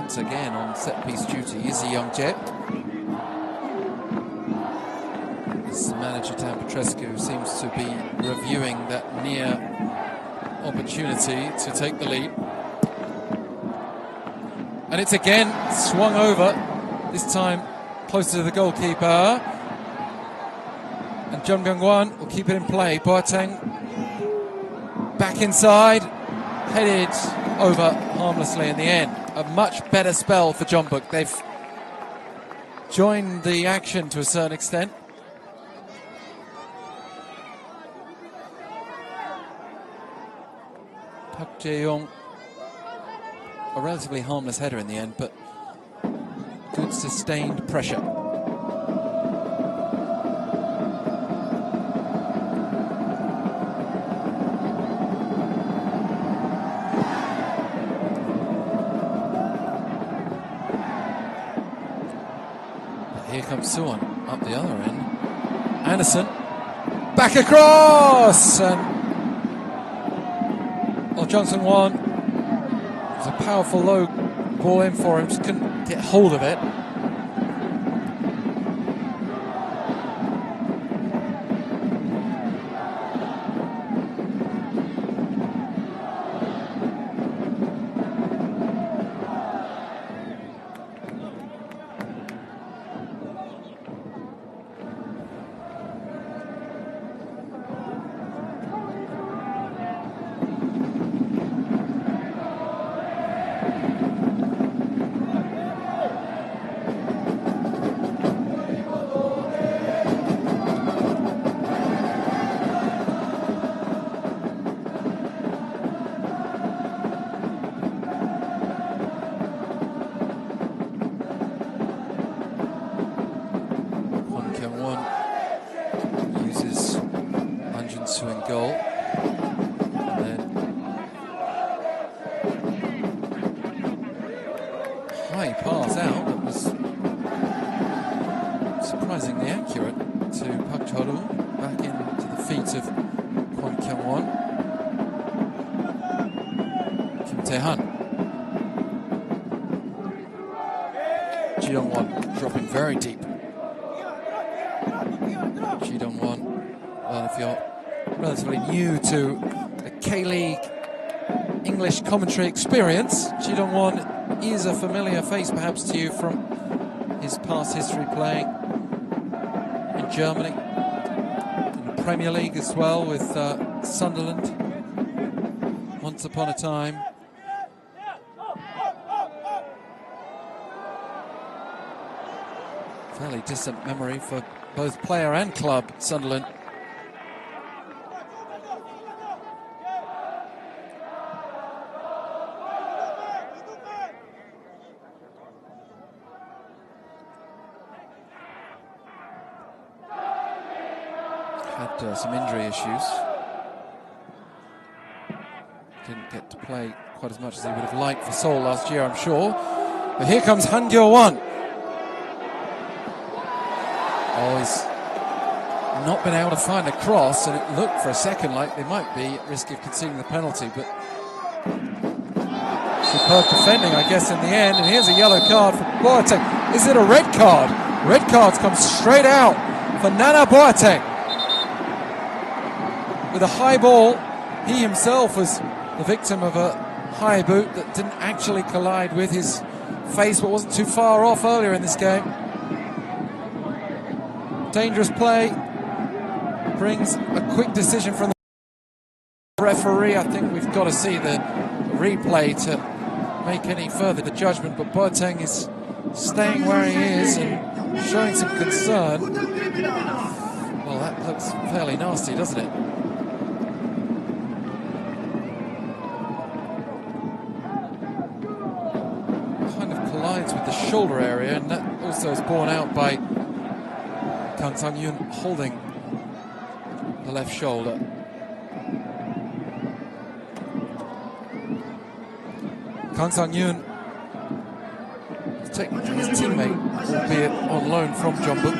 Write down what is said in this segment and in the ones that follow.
once again on set-piece duty is the young Jet. As manager Dan Petrescu seems to be reviewing that near opportunity to take the lead. And it's again swung over, this time closer to the goalkeeper. And Jeon Byung-hwan will keep it in play. Boateng back inside, headed over harmlessly in the end. A much better spell for JEONBUK. They've joined the action to a certain extent. Park Jae-yong, a relatively harmless header in the end, but good sustained pressure. Here comes SUWON up the other end. Anderson back across, and Jung Sung-won, it was a powerful low ball in for him, just couldn't get hold of it. Uses Anjun-soo in goal. And then high pass out that was surprisingly accurate to Park Chol-woo, back into the feet of Kwon Kyung-won. Kim Tae-han. Ji Dong-won dropping very deep. Ji Dong-won, well, if you're relatively new to the K-League English commentary experience, Ji Dong-won is a familiar face perhaps to you from his past history playing in Germany, in the Premier League as well with Sunderland once upon a time. Fairly distant memory for both player and club, Sunderland. Had some injury issues. Didn't get to play quite as much as he would have liked for Seoul last year, I'm sure. But here comes Han Gyo-won. Oh, he's not been able to find a cross, and it looked for a second like they might be at risk of conceding the penalty, but superb defending, I guess, in the end. And here's a yellow card for Boateng. Is it a red card? Red cards come straight out for Nana Boateng. With a high ball, he himself was the victim of a high boot that didn't actually collide with his face, but wasn't too far off earlier in this game. Dangerous play, brings a quick decision from the referee. I think we've got to see the replay to make any further judgment, but Boateng is staying where he is and showing some concern. Well, that looks fairly nasty, doesn't it? Kind of collides with the shoulder area, and that also is borne out by Kang Sang-yoon holding the left shoulder. Kang Sang-yoon, technically his teammate, albeit on loan from JEONBUK.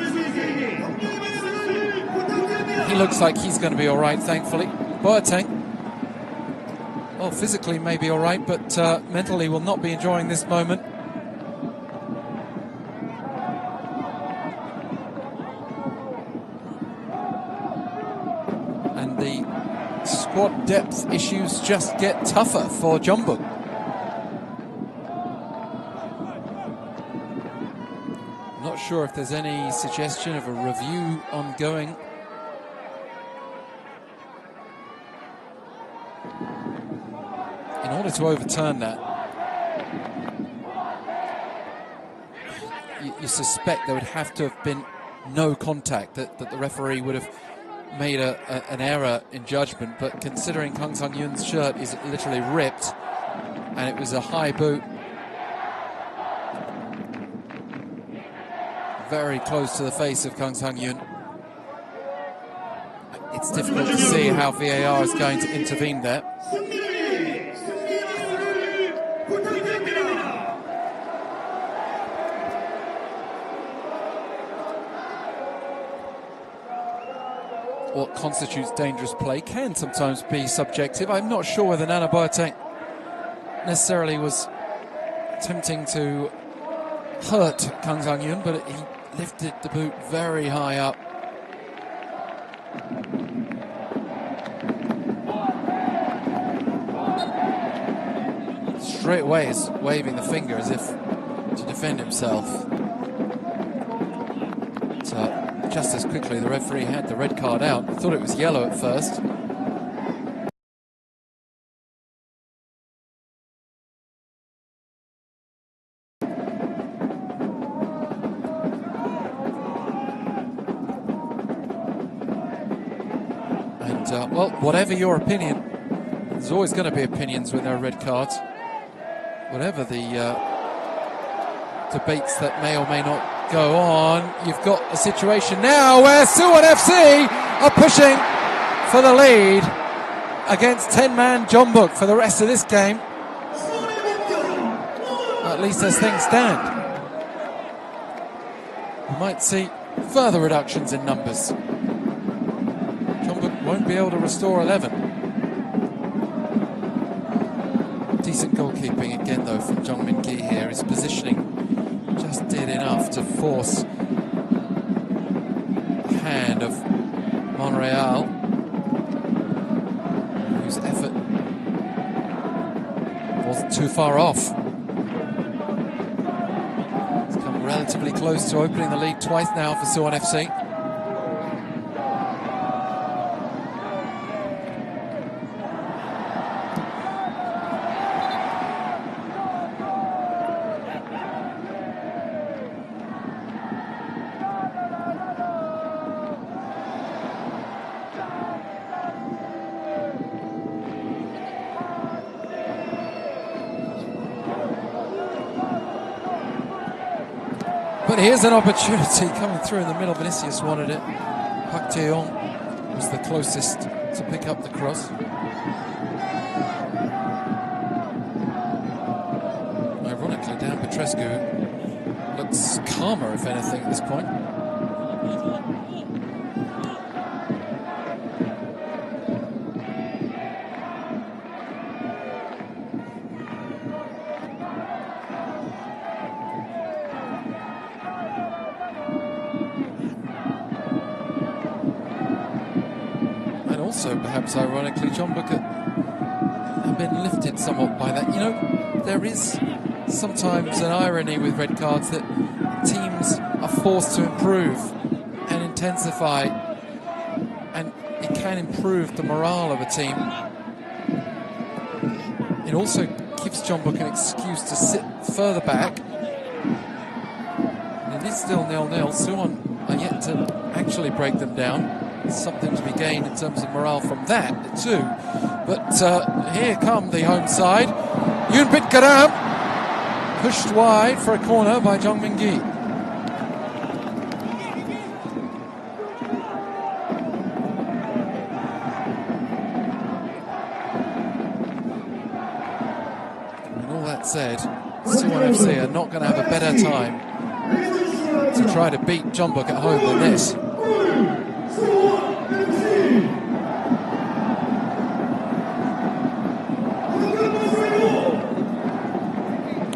He looks like he's going to be all right, thankfully. Boateng, well, physically may be all right, but mentally will not be enjoying this moment. squad depth issues just get tougher for JEONBUK. Not sure if there's any suggestion of a review ongoing. In order to overturn that, you suspect there would have to have been no contact, that the referee would have made an error in judgment. But considering Kang Sang-yoon's shirt is literally ripped and it was a high boot, very close to the face of Kang Sang-yoon, it's difficult to see how VAR is going to intervene there. What constitutes dangerous play can sometimes be subjective. I'm not sure whether Nana Boateng necessarily was attempting to hurt Kang Sang-yoon, but he lifted the boot very high up. Straight away is waving the finger as if to defend himself. Just as quickly the referee had the red card out. I thought it was yellow at first. And well, whatever your opinion, there's always going to be opinions when there are red cards. Whatever the debates that may or may not go on, you've got a situation now where Suwon FC are pushing for the lead against 10-man JEONBUK for the rest of this game, at least as things stand. We might see further reductions in numbers. JEONBUK won't be able to restore 11. Decent goalkeeping again though from Jong Min-gi here. His positioning just did enough to force the hand of Monreal, whose effort wasn't too far off. It's come relatively close to opening the lead twice now for Suwon FC. But here's an opportunity coming through in the middle. Vinicius wanted it. Park Tae-yong was the closest to pick up the cross. Ironically, Dan Petrescu looks calmer, if anything, at this point. Also, perhaps ironically, JEONBUK have been lifted somewhat by that. You know, there is sometimes an irony with red cards that teams are forced to improve and intensify, and it can improve the morale of a team. It also gives JEONBUK an excuse to sit further back. And it is still 0-0. Suwon are yet to actually break them down. Something to be gained in terms of morale from that too. But here come the home side. Yoonbit Karam pushed wide for a corner by Jong Min-gi. And all that said, Suwon FC are not going to have a better time to try to beat JEONBUK at home than this.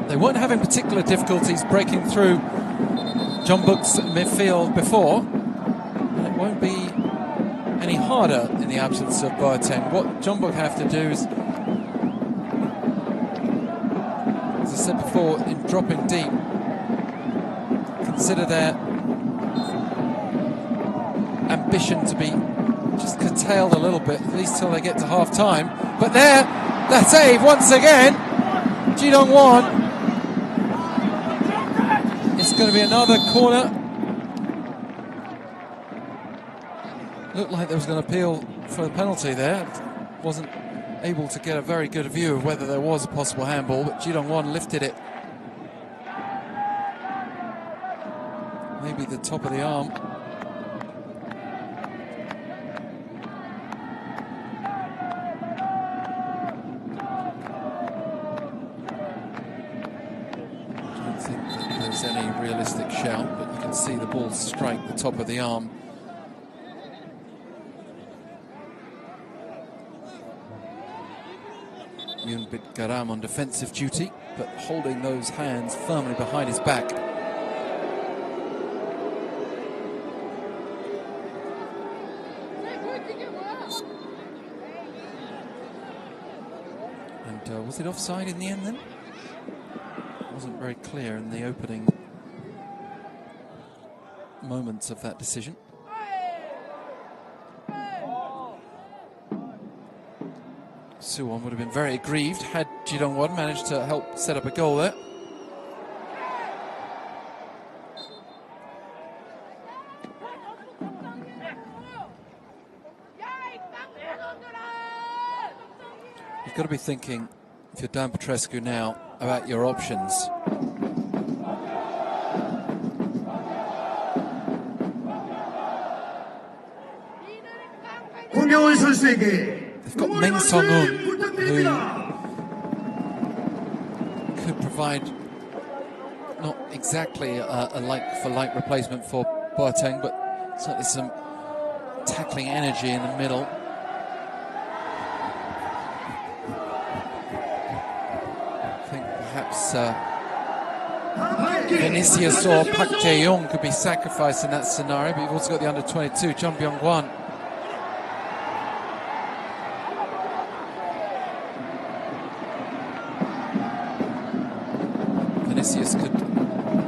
They weren't having particular difficulties breaking through JEONBUK's midfield before, and it won't be any harder in the absence of Boateng. What JEONBUK have to do is, as I said before, in dropping deep, consider their ambition to be just curtailed a little bit, at least till they get to half-time. But there, that save once again. Ji Dong-won. It's going to be another corner. Looked like there was an appeal for the penalty there. Wasn't able to get a very good view of whether there was a possible handball, but Ji Dong-won lifted it. Maybe the top of the arm. Any realistic shout, but you can see the ball strike the top of the arm. Yoonbuk Hyundai on defensive duty, but holding those hands firmly behind his back. And was it offside in the end then? Wasn't very clear in the opening moments of that decision. SUWON would have been very aggrieved had Ji Dong-won managed to help set up a goal there. You've got to be thinking, if you're Dan Petrescu now, about your options. They've got Meng Song-un, who could provide not exactly a like-for-like replacement for Boateng, but certainly some tackling energy in the middle. Perhaps Vinicius or Park Jae-young could be sacrificed in that scenario, but you've also got the under-22, Jeon Byung-hwan. Vinicius could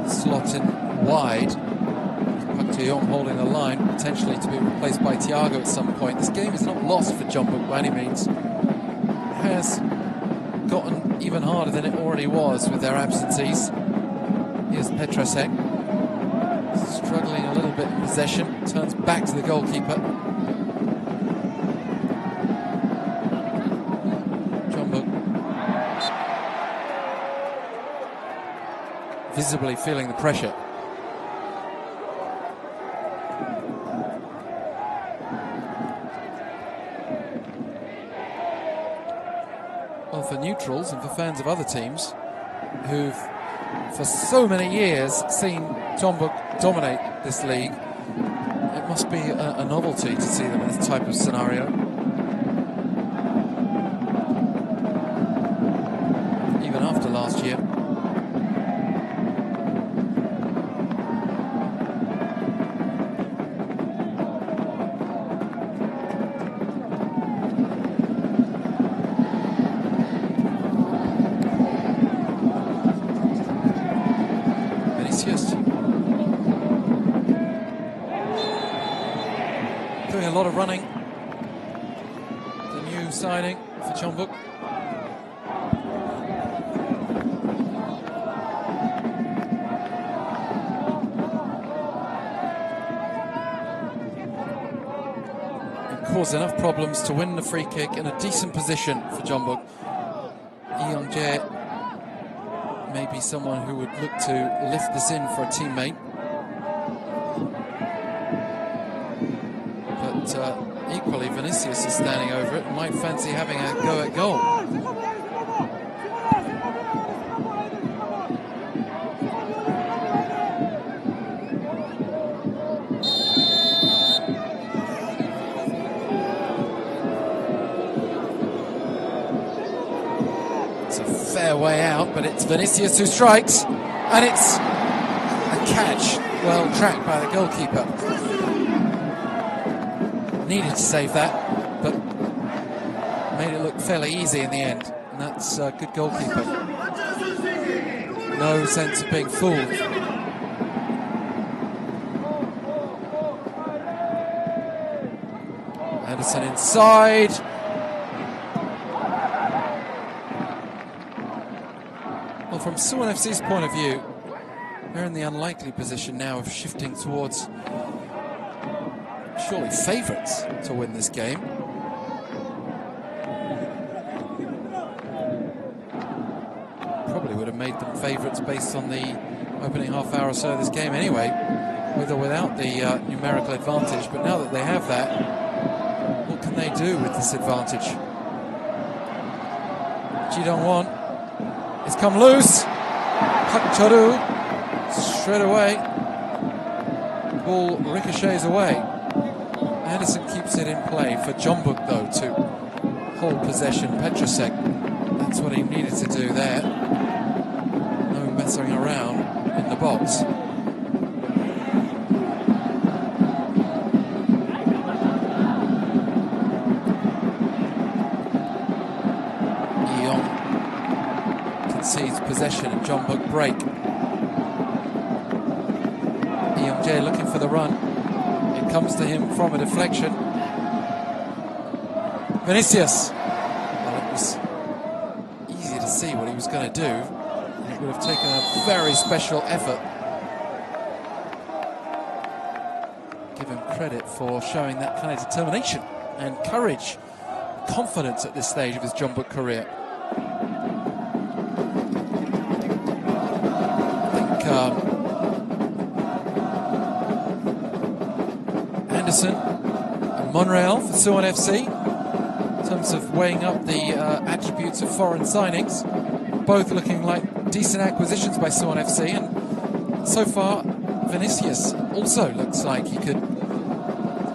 slot in wide, Park Jae-young holding the line, potentially to be replaced by Thiago at some point. This game is not lost for JEONBUK by any means. It has gotten even harder than it already was with their absentees. Here's Petrasek, struggling a little bit in possession, turns back to the goalkeeper. JEONBUK visibly feeling the pressure. Well, for neutrals and for fans of other teams who've for so many years seen JEONBUK dominate this league, it must be a novelty to see them in this type of scenario. Even after last year. Doing a lot of running, the new signing for JEONBUK. It caused enough problems to win the free kick in a decent position for JEONBUK. Lee Young-jae may be someone who would look to lift this in for a teammate. Equally, Vinicius is standing over it and might fancy having a go at goal. It's a fair way out, but it's Vinicius who strikes, and it's a catch, well tracked by the goalkeeper. needed to save that, but made it look fairly easy in the end. And that's a good goalkeeper. No sense of being fooled. Anderson inside. Well, from Suwon FC's point of view, they're in the unlikely position now of shifting towards surely favourites to win this game. Probably would have made them favourites based on the opening half hour or so of this game anyway, with or without the numerical advantage. But now that they have that, what can they do with this advantage? Ji Dong-won, it's come loose. Park Cha-ru, straight away. Ball ricochets away. Anderson keeps it in play for JEONBUK though to hold possession. Petrosek, that's what he needed to do there. No messing around in the box. Concedes possession and JEONBUK break. Young-jae looking for the run. It comes to him from a deflection. Vinicius. Well, it was easy to see what he was going to do. It would have taken a very special effort. Give him credit for showing that kind of determination and courage, confidence at this stage of his JEONBUK career. Anderson and Monreal for Suwon FC in terms of weighing up the attributes of foreign signings, both looking like decent acquisitions by Suwon FC, and so far Vinicius also looks like he could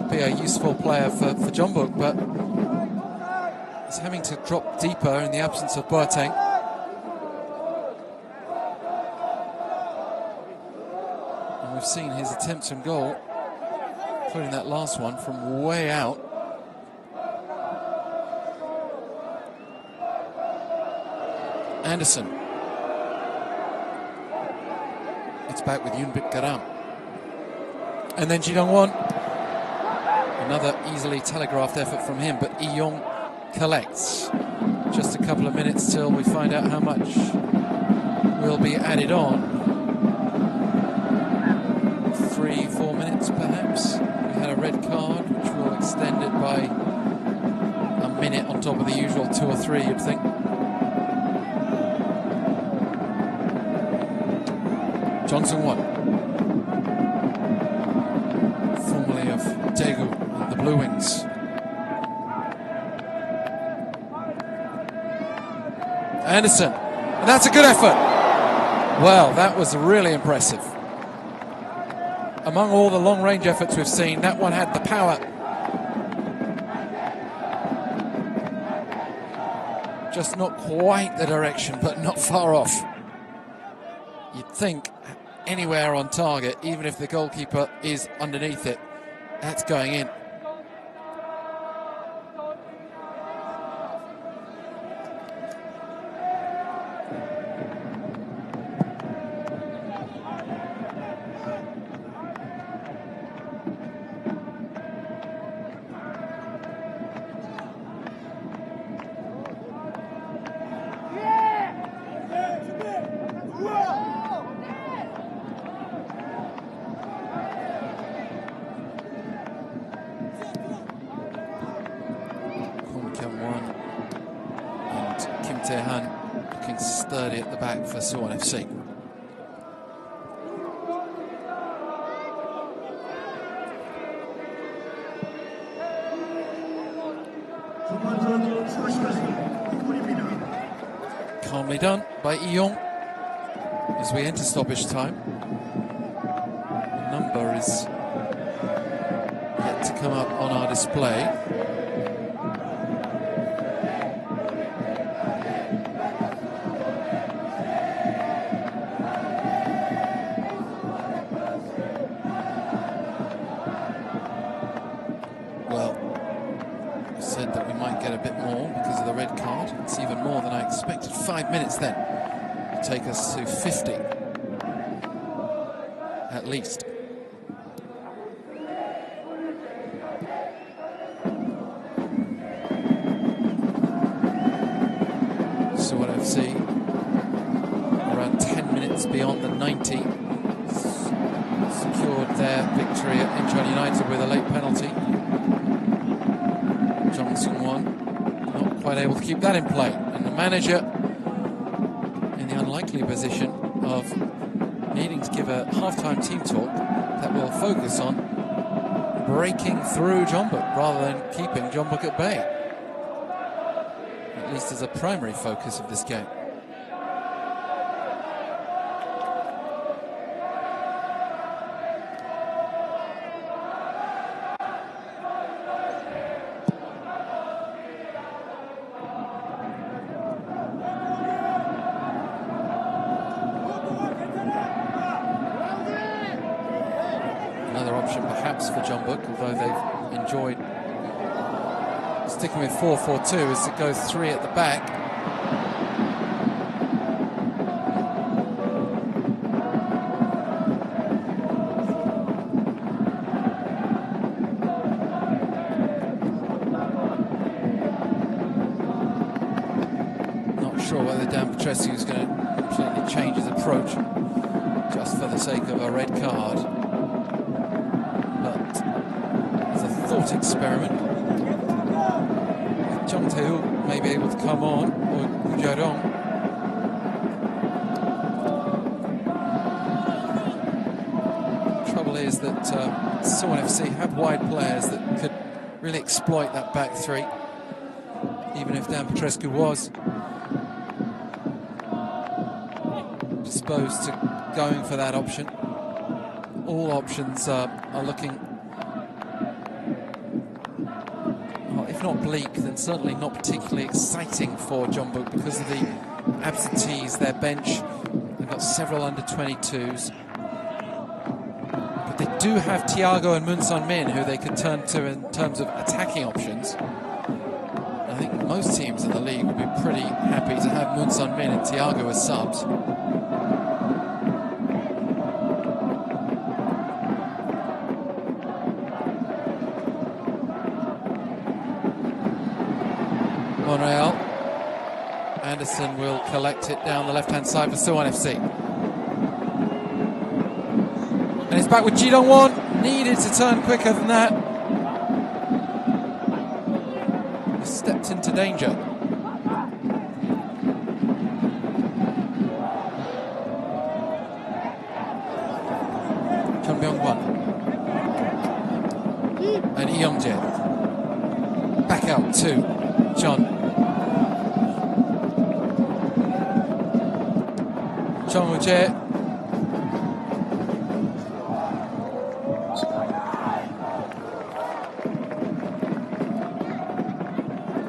be a useful player for JEONBUK, but he's having to drop deeper in the absence of Boateng. We've seen his attempts on goal, including that last one from way out. Anderson. It's back with JEONBUK Hyundai. And then Ji Dong-won. Another easily telegraphed effort from him, but Lee Young collects. Just a couple of minutes till we find out how much will be added on. 3-4 minutes perhaps. We had a red card which will extend it by a minute on top of the usual 2 or 3, you'd think. Johnson-won, formerly of Daegu and the Blue Wings. Anderson, and that's a good effort. Well, that was really impressive. Among all the long-range efforts we've seen, that one had the power. Just not quite the direction, but not far off. You'd think anywhere on target, even if the goalkeeper is underneath it, that's going in. Arhan looking sturdy at the back for Suwon FC. Calmly done by Lee Young as we enter stoppage time. The number is yet to come up on our display. Well, 5 minutes then to take us to 50 at least. SUWON FC around 10 minutes beyond the 90 secured their victory at Incheon United with a late penalty. Jong Seung-won not quite able to keep that in play, and the manager in the unlikely position of needing to give a half-time team talk that will focus on breaking through JEONBUK rather than keeping JEONBUK at bay, at least as a primary focus of this game. Another option perhaps for JEONBUK, although they've enjoyed sticking with 4-4-2, is to go 3 at the back. Not sure whether Dan Petrescu is going to completely change his approach just for the sake of a red card. Thought experiment. Jung Tae-hook may be able to come on, or Woo Ja-dong. Trouble is that SUWON FC have wide players that could really exploit that back 3, even if Dan Petrescu was disposed to going for that option. All options are looking, if not bleak, then certainly not particularly exciting for JEONBUK because of the absentees. Their bench, they've got several under-22s, but they do have Thiago and Moon Sun-min, who they could turn to in terms of attacking options. I think most teams in the league would be pretty happy to have Moon Sun-min and Thiago as subs. Monreal. Anderson will collect it down the left-hand side for SUWON FC. And it's back with Ji Dong-won. Needed to turn quicker than that. He stepped into danger. Chun Byung-won. And Lee Young-jae. Back out to Chun. Chong Woo-jae.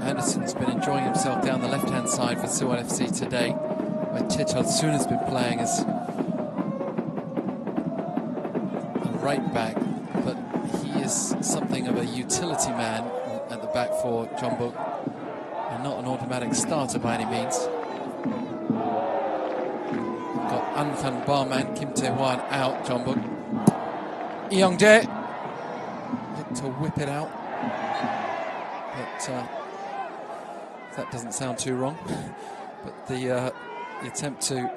Anderson's been enjoying himself down the left-hand side for SUWON FC today, where Choi Chul-soon has been playing as a right back, but he is something of a utility man at the back for JEONBUK, and not an automatic starter by any means. An barman Kim Tae-hwan out. JEONBUK. Lee Young-jae looked to whip it out, but that doesn't sound too wrong. But the attempt to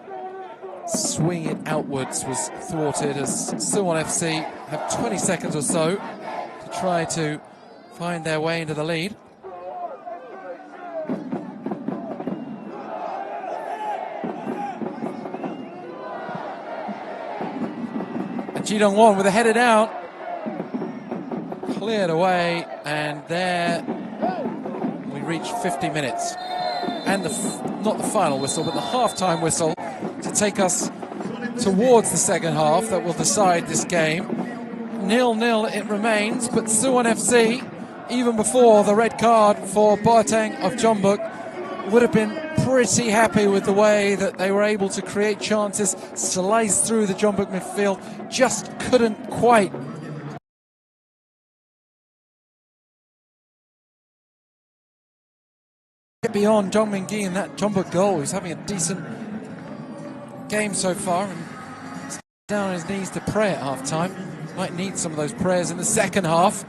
swing it outwards was thwarted, as SUWON FC have 20 seconds or so to try to find their way into the lead. Ji Dong-won with a header down, cleared away, and there we reach 50 minutes. And not the final whistle, but the half-time whistle to take us towards the second half that will decide this game. 0-0 it remains, but SUWON FC, even before the red card for Boateng of JEONBUK, would have been pretty happy with the way that they were able to create chances, slice through the JEONBUK midfield, just couldn't quite beyond Jong Min-gi and that JEONBUK goal. He's having a decent game so far, and down on his knees to pray at half-time. Might need some of those prayers in the second half.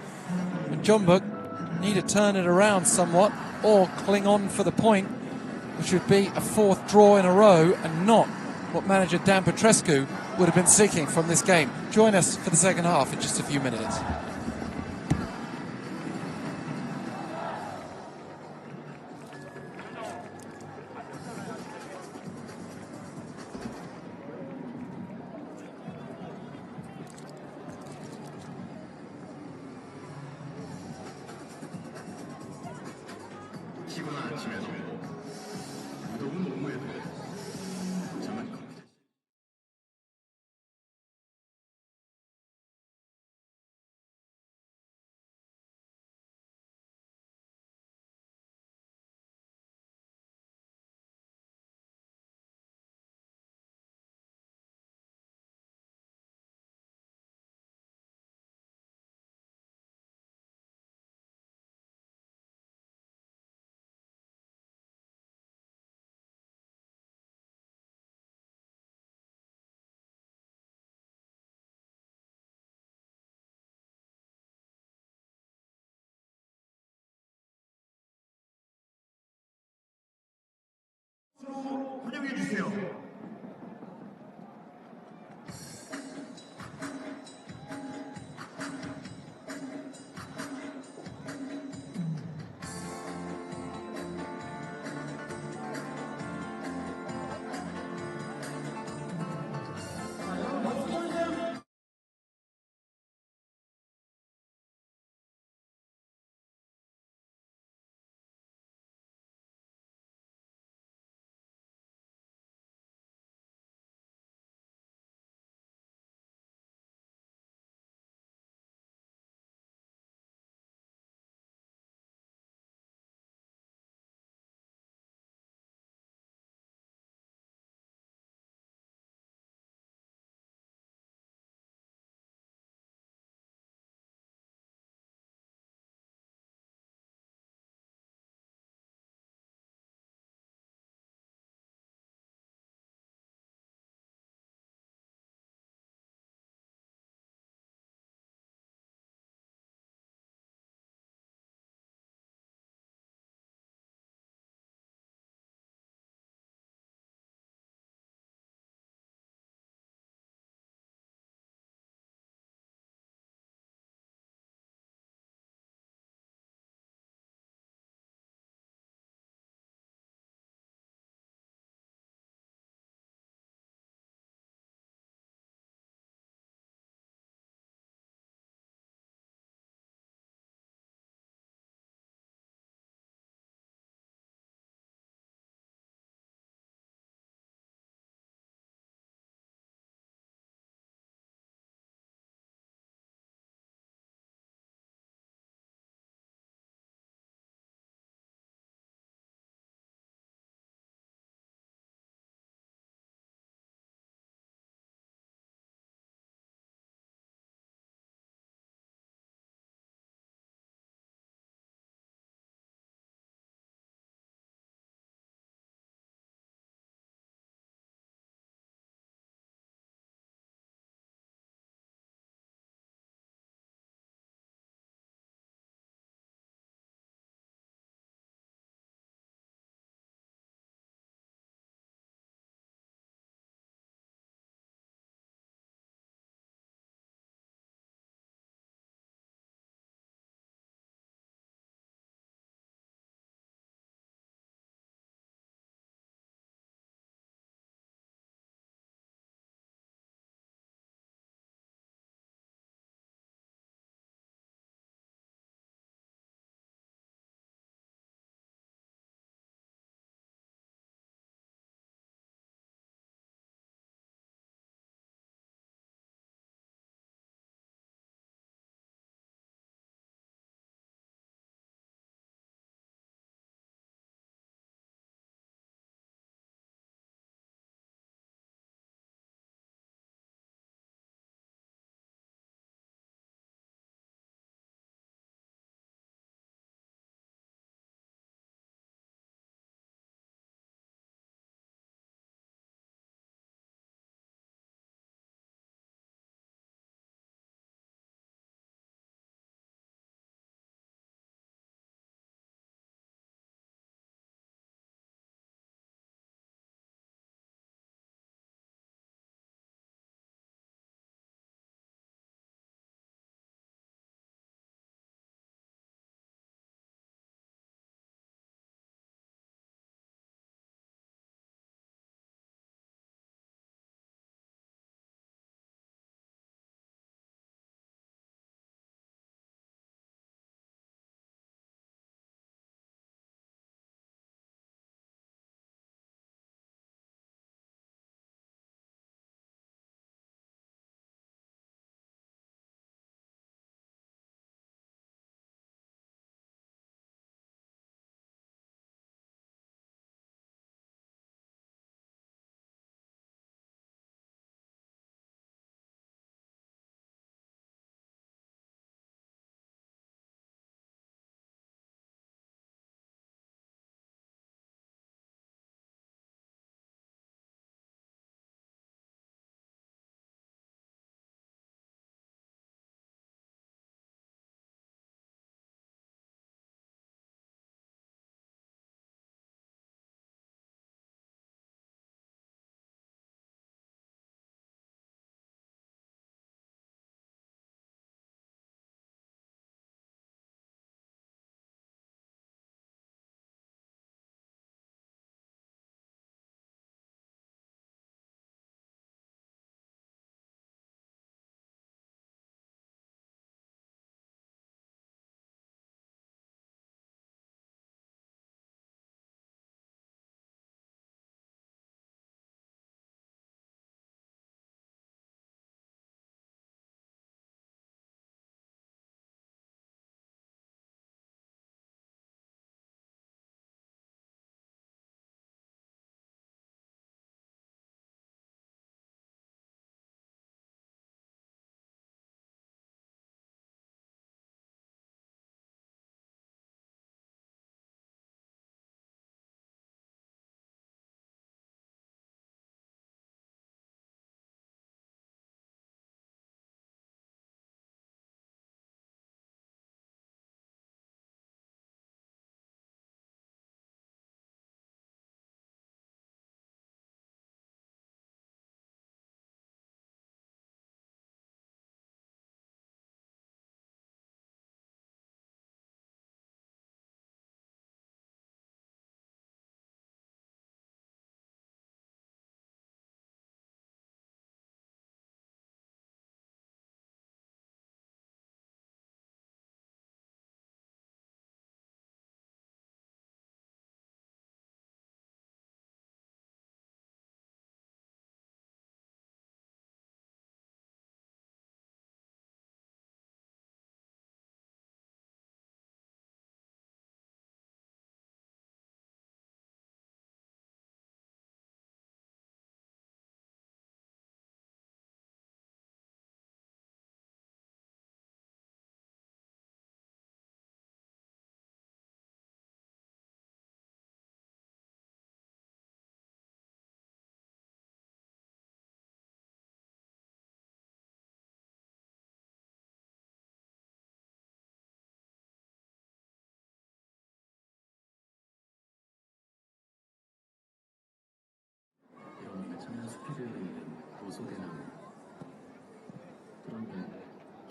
And JEONBUK need to turn it around somewhat or cling on for the point, which would be a fourth draw in a row and not what manager Dan Petrescu would have been seeking from this game. Join us for the second half in just a few minutes. 피곤한 아침에도 무더운 오후에도 잠은 환영해 주세요.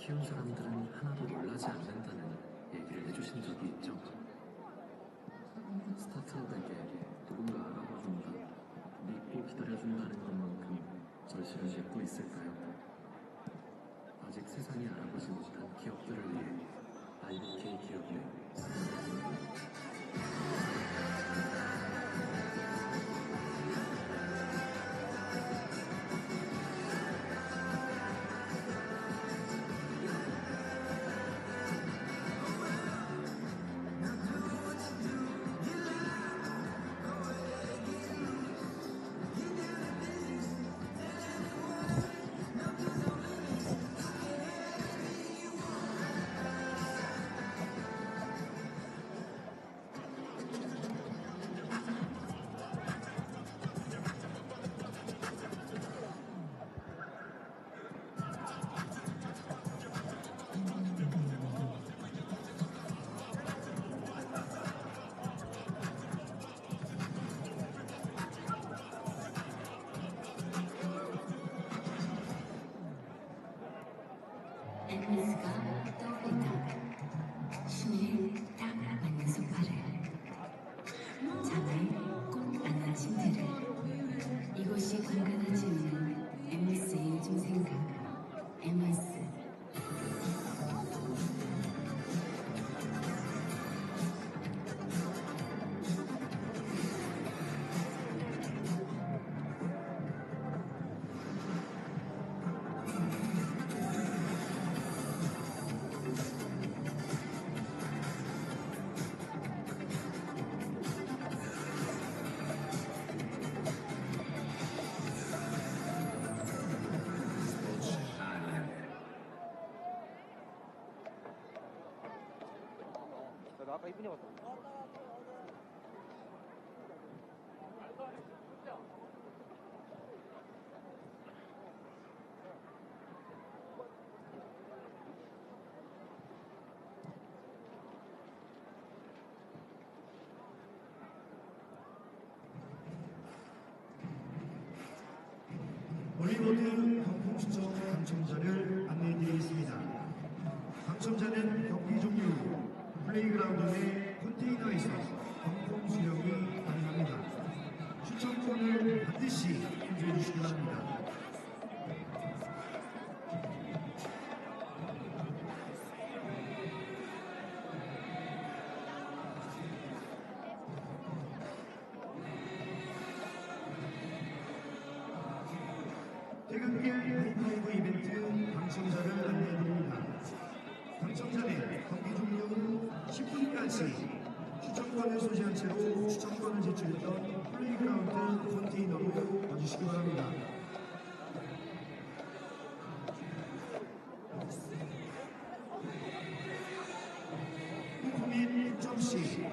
키운 사람들은 하나도 놀라지 않는다는 얘기를 해주신 적이 있죠. 스타트업에게 누군가 알아봐준다, 믿고 기다려준다는 것만큼 절실을 믿고 있을까요? 아직 세상이 알아보지 못한 기업들을 위해 IBK 기업의 엠미스가 떠오른다. 신의 딱 맞는 손발을, 잠을 꼭 안는 침대를, 이곳이 공간하지 않는 엠미스의 요즘 생각, 엠미스. 나 아까 이분이 왔다. 올리버드 경품 추첨 당첨자를 안내해드리겠습니다. 당첨자는 경기 종료 후 플레이그라운드 내 컨테이너에서 경품 수령이 가능합니다. 추첨권을 반드시 인수해 주시기 바랍니다. 퇴근길 하이파이브 이벤트 당첨자를 안내해드립니다. 당첨자는 경기 종료 후 10분까지 추첨권을 소지한 채로 추첨권을 제출했던 플레이그라운드 컨테이너로 와주시기 바랍니다. 부품인 입점 시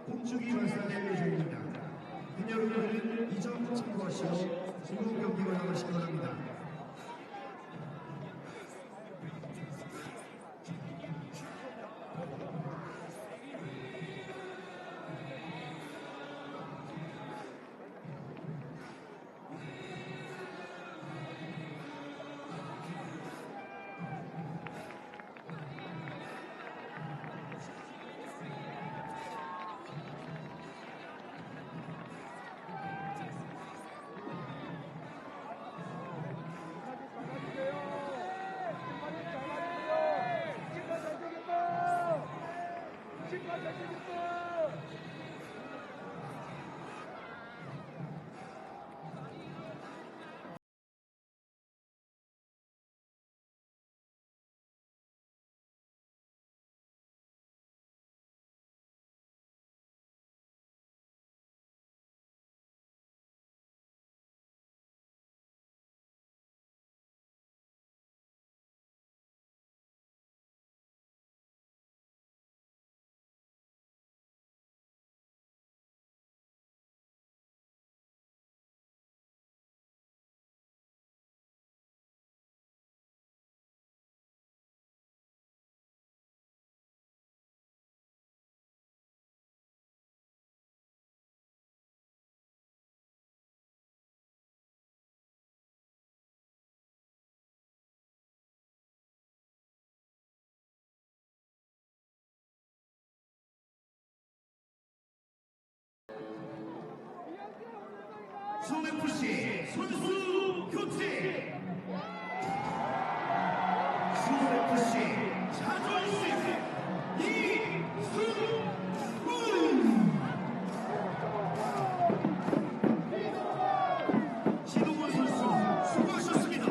폭죽이 발사될 예정입니다. 팬 여러분들은 이 점 참고하시어 즐거운 경기를 나가시기 바랍니다. 수원FC 선수 교체. 수원FC 자존심 이승훈. 신동원 선수 수고하셨습니다.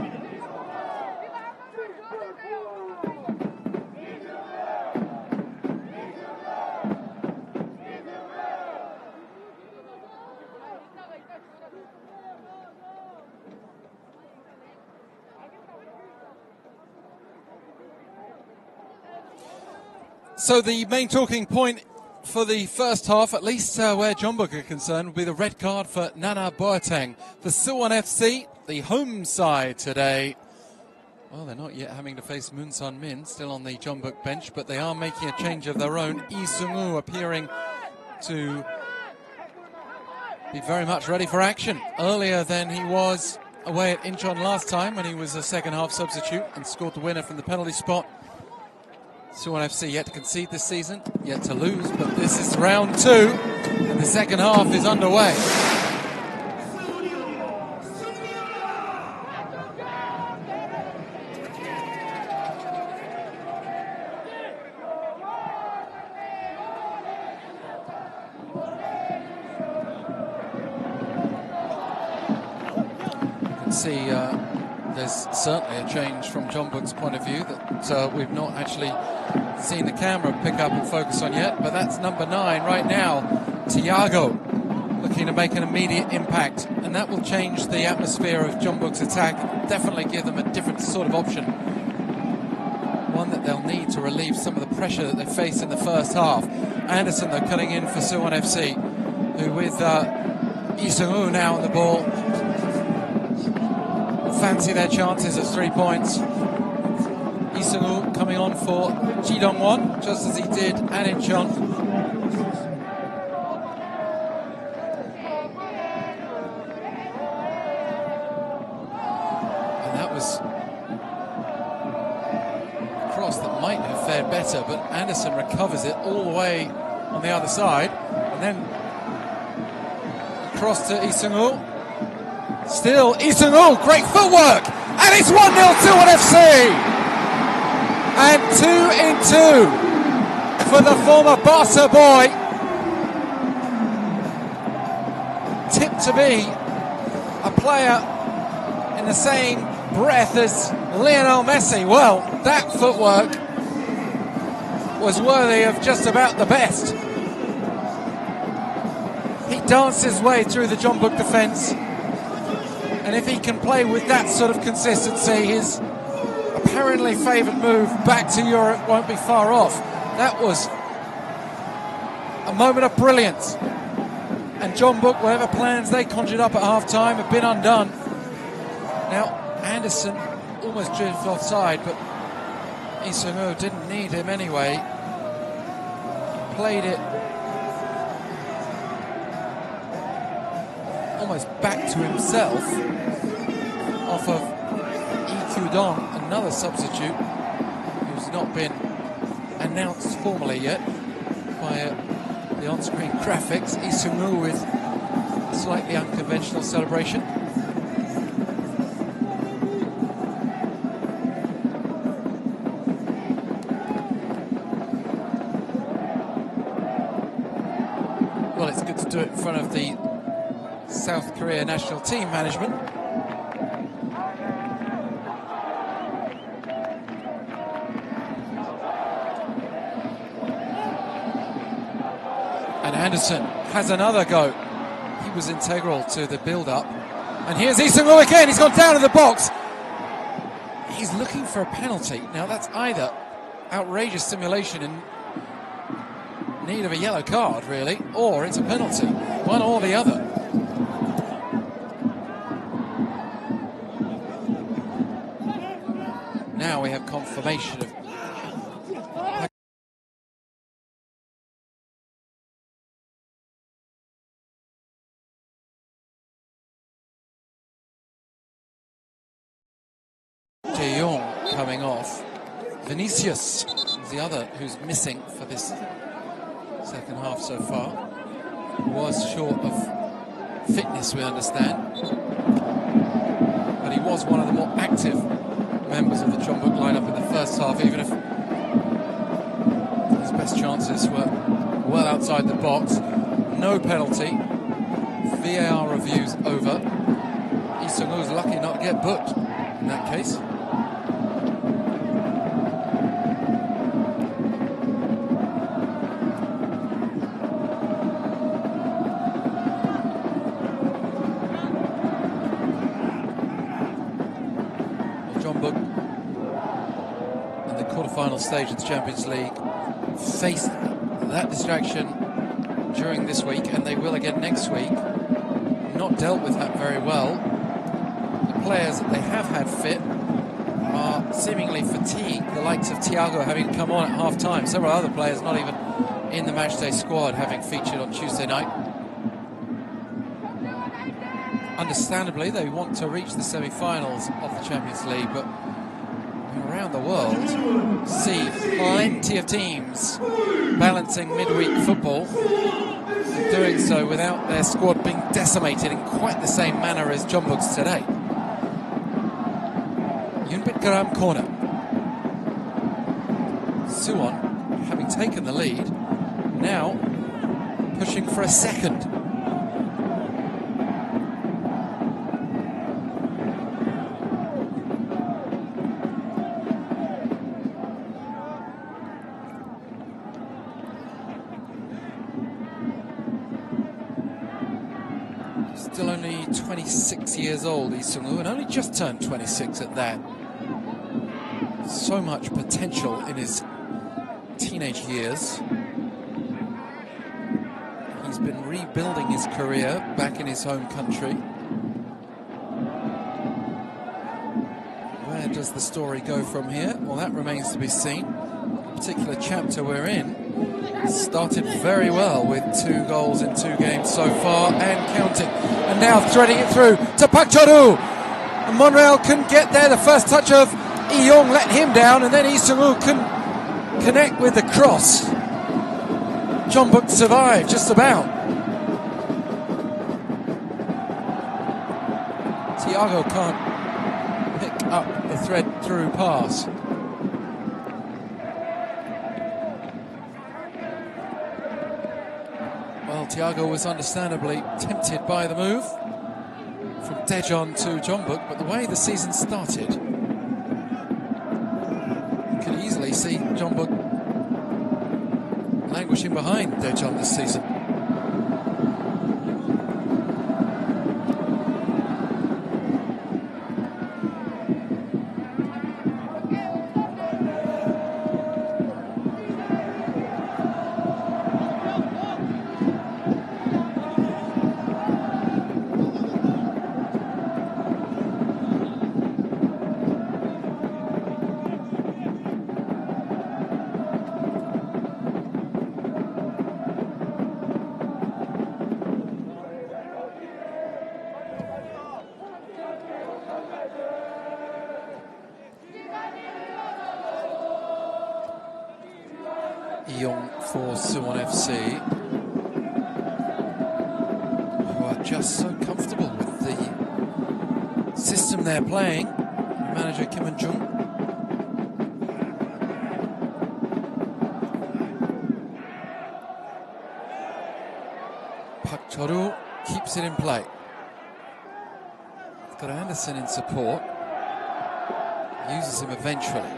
So the main talking point for the first half, at least where JEONBUK are concerned, will be the red card for Nana Boateng. For Suwon FC, the home side today. Well, they're not yet having to face Moon Sun Min, still on the JEONBUK bench, but they are making a change of their own. Lee Sung-woo appearing to be very much ready for action, earlier than he was away at Incheon last time when he was a second half substitute and scored the winner from the penalty spot. Suwon FC yet to concede this season, yet to lose, but this is round 2 and the second half is underway. You can see there's certainly a change from JEONBUK's point of view that we've not actually seen the camera pick up and focus on yet, but that's number 9 right now, Thiago, looking to make an immediate impact, and that will change the atmosphere of JEONBUK's attack, definitely give them a different sort of option, one that they'll need to relieve some of the pressure that they faced in the first half. Anderson, though, cutting in for Suwon FC, who with Lee Sung-woo now on the ball, fancy their chances of 3 points. Lee Sung-woo coming on for Ji Dong-won, just as he did at Incheon. And that was a cross that might have fared better, but Anderson recovers it all the way on the other side. And then across to Lee Sung-woo. Still, Lee Sung-woo, great footwork, and it's 1-0 Suwon FC! And 2 in 2 for the former Barca boy. Tipped to be a player in the same breath as Lionel Messi. Well, that footwork was worthy of just about the best. He danced his way through the JEONBUK defence. And if he can play with that sort of consistency, his apparently favoured move back to Europe won't be far off. That was a moment of brilliance. And JEONBUK, whatever plans they conjured up at half-time, have been undone. Now, Anderson almost drifted offside, but Lee Sung-woo didn't need him anyway. Played it almost back to himself off of Dong, another substitute who's not been announced formally yet by the on-screen graphics. Lee Sung-woo with a slightly unconventional celebration. Well, it's good to do it in front of the South Korea national team management. And Anderson has another go. He was integral to the build-up. And here's Lee Sung-woo again. He's gone down in the box. He's looking for a penalty. Now, that's either outrageous simulation in need of a yellow card, really, or it's a penalty. One or the other. Now we have confirmation of JEONG coming off. Vinicius is the other who's missing for this second half so far. Was short of fitness, we understand. But he was one of the more active members of the JEONBUK lineup in the first half, even if his best chances were well outside the box. No penalty. VAR reviews over. Lee Sung-woo's lucky not to get booked in that case. JEONBUK in the quarter-final stage of the Champions League faced that distraction during this week, and they will again next week. Not dealt with that very well. The players that they have had fit are seemingly fatigued, the likes of Thiago having come on at half-time. Several other players not even in the matchday squad having featured on Tuesday night. Understandably, they want to reach the semi-finals of the Champions League, but around the world see plenty of teams balancing midweek football and doing so without their squad being decimated in quite the same manner as JEONBUK's today. JEONBUK Garam corner. SUWON, having taken the lead, now pushing for a second. Still only 26 years old, Lee Sung-woo, and only just turned 26 at that. So much potential in his teenage years. He's been rebuilding his career back in his home country. Where does the story go from here? Well, that remains to be seen. The particular chapter we're in started very well with 2 goals in 2 games so far and counting. And now threading it through to Park Cheol-woo. And Monreal can get there. The first touch of Lee Young let him down, and then Lee Sung-woo can connect with the cross. JEONBUK survived just about. Thiago can't pick up the thread through pass. Well, Thiago was understandably tempted by the move from Daejeon to JEONBUK, but the way the season started, you could easily see JEONBUK languishing behind Daejeon this season. Young for Suwon FC, who are just so comfortable with the system they're playing. Manager Kim Eun-jung. Park Cheol-woo keeps it in play. They've got Anderson in support. Uses him eventually.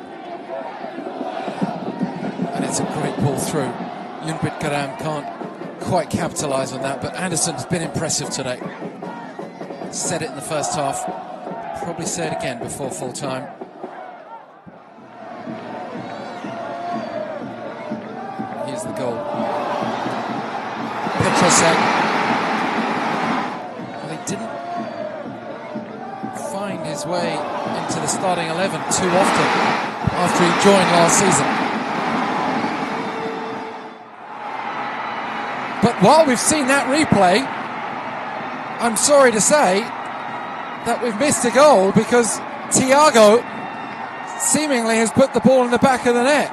And it's a great ball through. JEONBUK Garam can't quite capitalise on that, but Anderson's been impressive today. Said it in the first half, probably say it again before full time. Here's the goal. Petrosek. Well, he didn't find his way into the starting 11 too often after he joined last season. But while we've seen that replay, I'm sorry to say that we've missed a goal because Thiago seemingly has put the ball in the back of the net.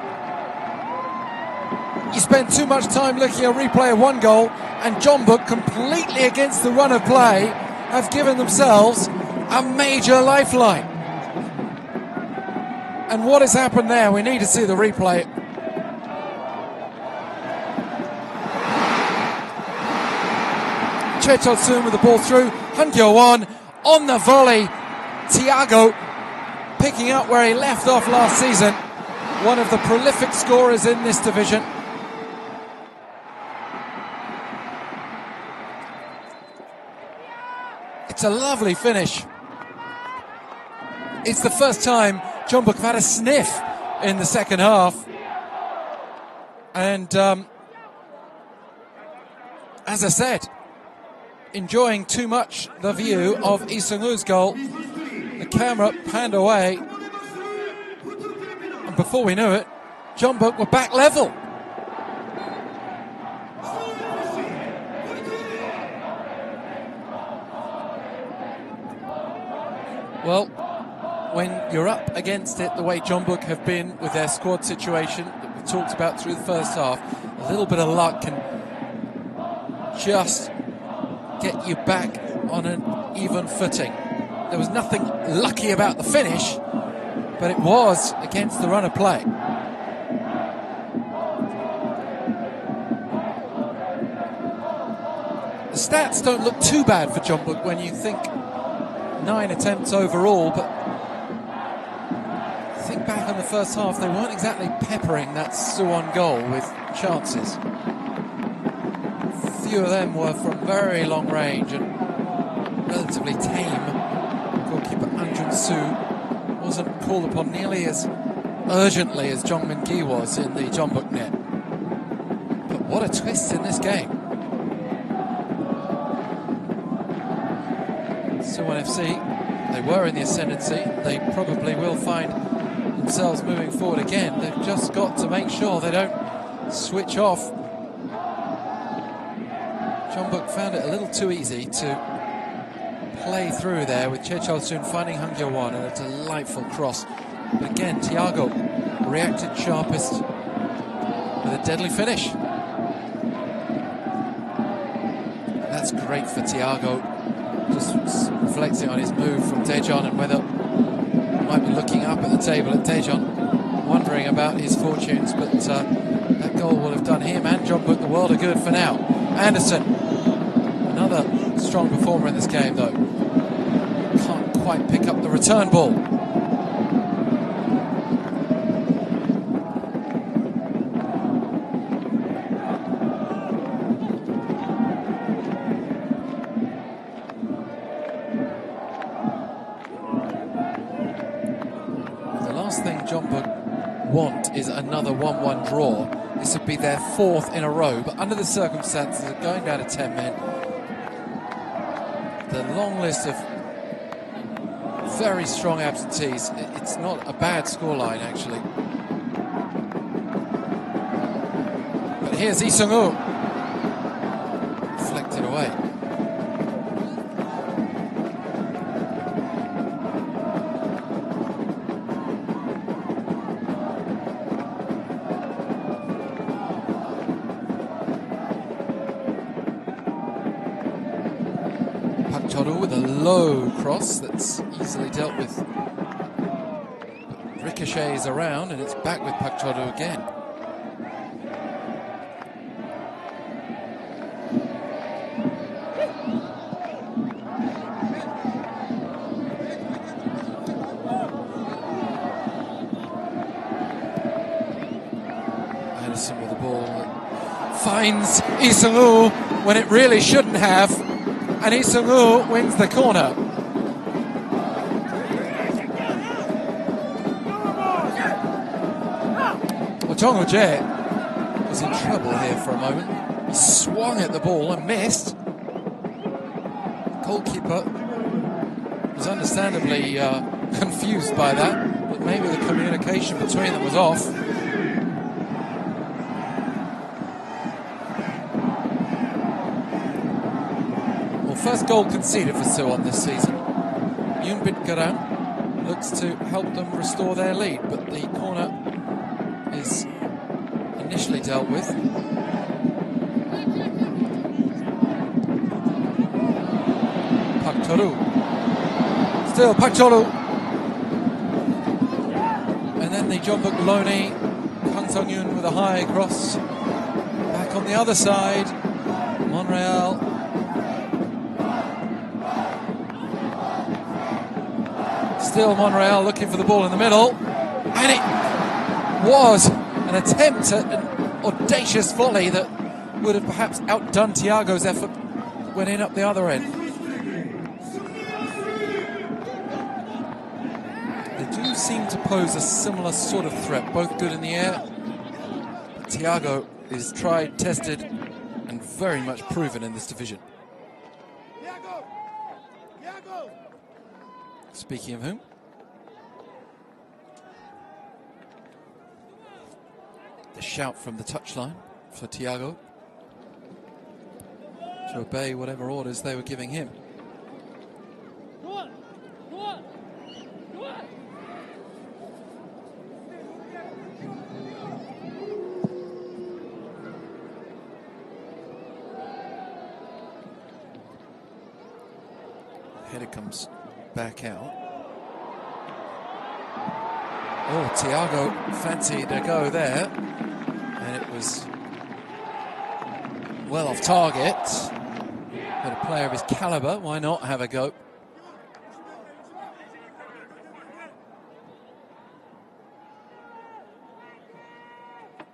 you spend too much time looking at a replay of one goal, and JEONBUK, completely against the run of play, have given themselves a major lifeline. And what has happened there? We need to see the replay. Choi Chol-soon with the ball through. Han Kyo-won on the volley. Thiago picking up where he left off last season. One of the prolific scorers in this division. It's a lovely finish. It's the first time JEONBUK have had a sniff in the second half. And as I said, enjoying too much the view of Lee Seung-woo's goal. The camera panned away, and before we knew it, JEONBUK were back level. Well, when you're up against it the way JEONBUK have been with their squad situation that we talked about through the first half, a little bit of luck can just get you back on an even footing. There was nothing lucky about the finish, but it was against the run of play. The stats don't look too bad for JEONBUK when you think 9 attempts overall, but think back on the first half, they weren't exactly peppering that SUWON goal with chances. Few of them were from very long range and relatively tame. Goalkeeper An Jun-soo wasn't called upon nearly as urgently as Jong Min-gi was in the JEONBUK net. But what a twist in this game. SUWON FC, they were in the ascendancy. They probably will find themselves moving forward again. They've just got to make sure they don't switch off. JEONBUK found it a little too easy to play through there, with Choi Chol-soon finding Han Kyo-won and a delightful cross. But again, Thiago reacted sharpest with a deadly finish. That's great for Thiago. Just reflecting on his move from Daejeon and whether he might be looking up at the table at Daejeon, wondering about his fortunes. But that goal will have done him and JEONBUK the world of good for now. Anderson, another strong performer in this game though. Can't quite pick up the return ball. The last thing JEONBUK want is another 1-1 draw. This would be their 4th in a row, but under the circumstances of going down to 10 men, the long list of very strong absentees, it's not a bad scoreline actually. But here's Lee Seung-woo, deflected away. With a low cross that's easily dealt with, but ricochets around and it's back with Park Cho-do again. Anderson with the ball that finds Lee Seung-woo when it really shouldn't have. And Lee Seung-woo wins the corner. Well, Jong Ho-jae was in trouble here for a moment. He swung at the ball and missed. The goalkeeper was understandably confused by that, but maybe the communication between them was off. First goal conceded for SUWON this season. Yoon Bit-garan looks to help them restore their lead, but the corner is initially eventually dealt with. Park Toru. Still Park Toru. And then the Jeonbuk Loney. Kang Sung-yoon with a high cross. Back on the other side. Monreal. Still Monreal looking for the ball in the middle. And it was an attempt at an audacious volley that would have perhaps outdone Thiago's effort when in up the other end. They do seem to pose a similar sort of threat, both good in the air. But Thiago is tried, tested, and very much proven in this division. Speaking of whom? The shout from the touchline for Thiago to obey whatever orders they were giving him. Header comes back out. Oh, Thiago fancied a go there. And it was well off target. But a player of his caliber, why not have a go?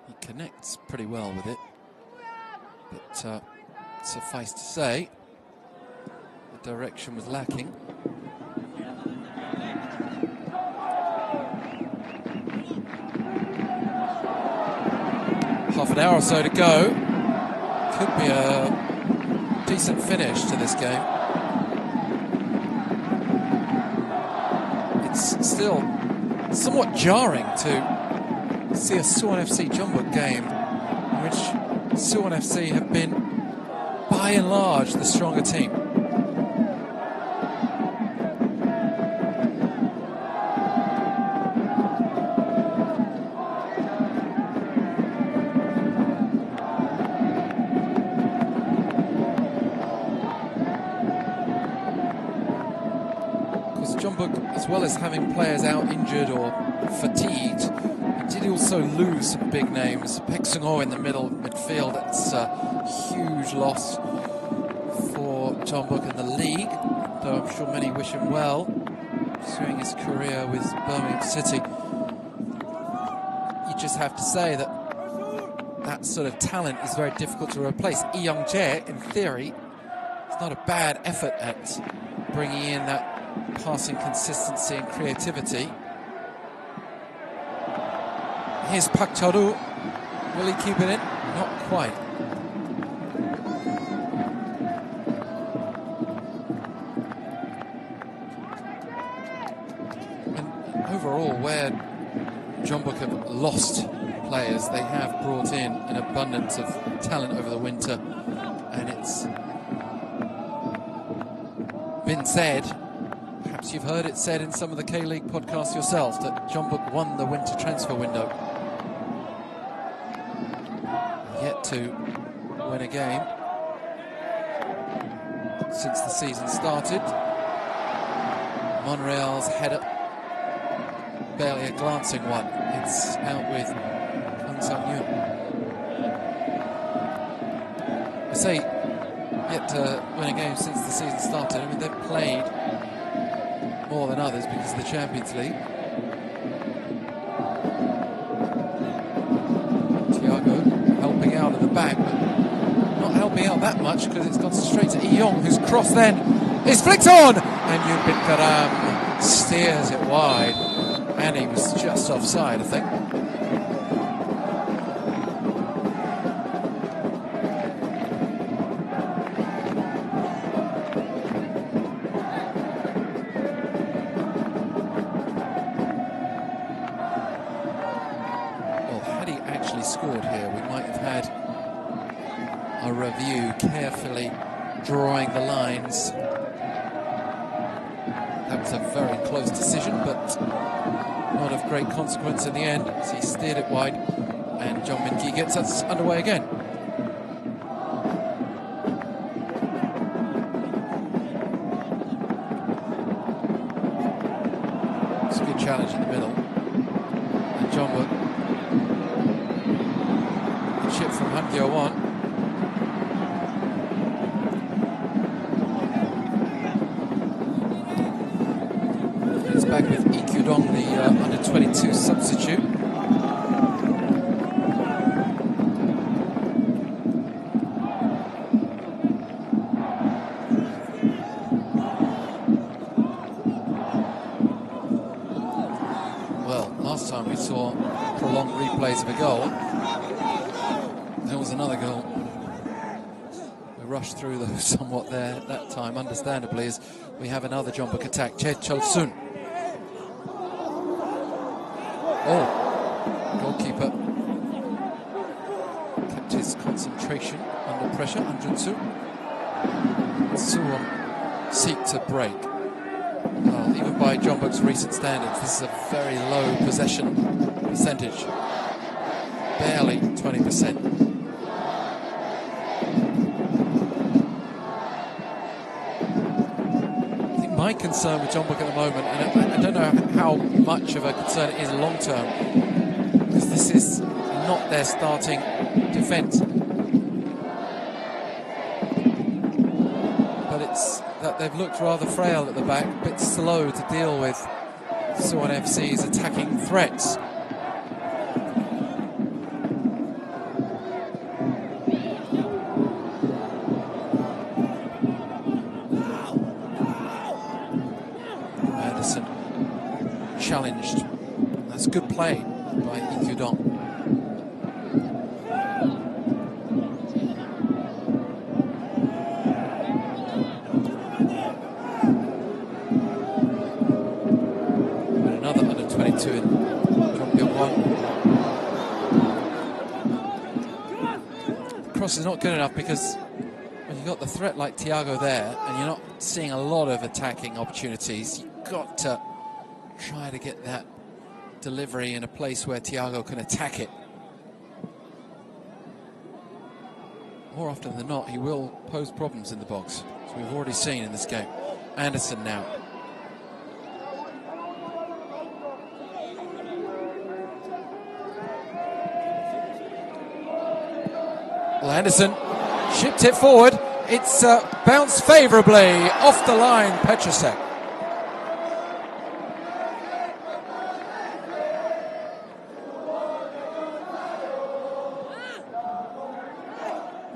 He connects pretty well with it. But suffice to say, the direction was lacking. Half an hour or so to go. Could be a decent finish to this game. It's still somewhat jarring to see a Suwon FC Jeonbuk game in which Suwon FC have been, by and large, the stronger team. Jeonbuk, as well as having players out injured or fatigued, he did also lose some big names. Baek Sung-ho in the middle midfield, that's a huge loss for Jeonbuk in the league, though I'm sure many wish him well, pursuing his career with Birmingham City. You just have to say that that sort of talent is very difficult to replace. Lee Young-jae, in theory, it's not a bad effort at bringing in that passing consistency and creativity. Here's Park Toru. Will he keep it in? Not quite. And overall, where Jeonbuk have lost players, they have brought in an abundance of talent over the winter, and it's been said, perhaps you've heard it said in some of the K-League podcasts yourself, that Jeonbuk won the winter transfer window. Yet to win a game since the season started. Monreal's header, barely a glancing one. It's out with Kang Sung-yoon. I say yet to win a game since the season started. I mean, they've played more than others because of the Champions League. Thiago helping out at the back, but not helping out that much because it's gone straight to Lee Young, whose cross then is flicked on, and JEONBUK Hyundai steers it wide, and he was just offside, I think. Scored here, we might have had a review carefully drawing the lines. That was a very close decision, but not of great consequence in the end, as he steered it wide And John Min-ki gets us underway again. It's a good challenge in the middle. And JEONBUK. Good chip from Han Kyo-won. It's back with Lee Kyu-dong, the under-22 substitute. Well, last time we saw prolonged replays of a goal, there was another goal. We rushed through those somewhat there that time, understandably, as we have another JEONBUK attack. Jae Chul-sun. Oh, goalkeeper kept his concentration under pressure. An Jun-soo. Suwon seek to break. Well, even by JEONBUK's recent standards, this is a very low possession percentage. Barely 20%. My concern with JEONBUK at the moment, and I don't know how much of a concern it is long term, because this is not their starting defence. But it's that they've looked rather frail at the back, a bit slow to deal with Suwon FC's attacking threats. Challenged. That's good play by Lee Kyu-dong. And another under-22 in Jong Byung-won. The cross is not good enough because when you've got the threat like Thiago there and you're not seeing a lot of attacking opportunities, you've got to try to get that delivery in a place where Thiago can attack it. More often than not, he will pose problems in the box, as we've already seen in this game. Anderson now. Well, Anderson shipped it forward. It's bounced favourably off the line, Petrosek.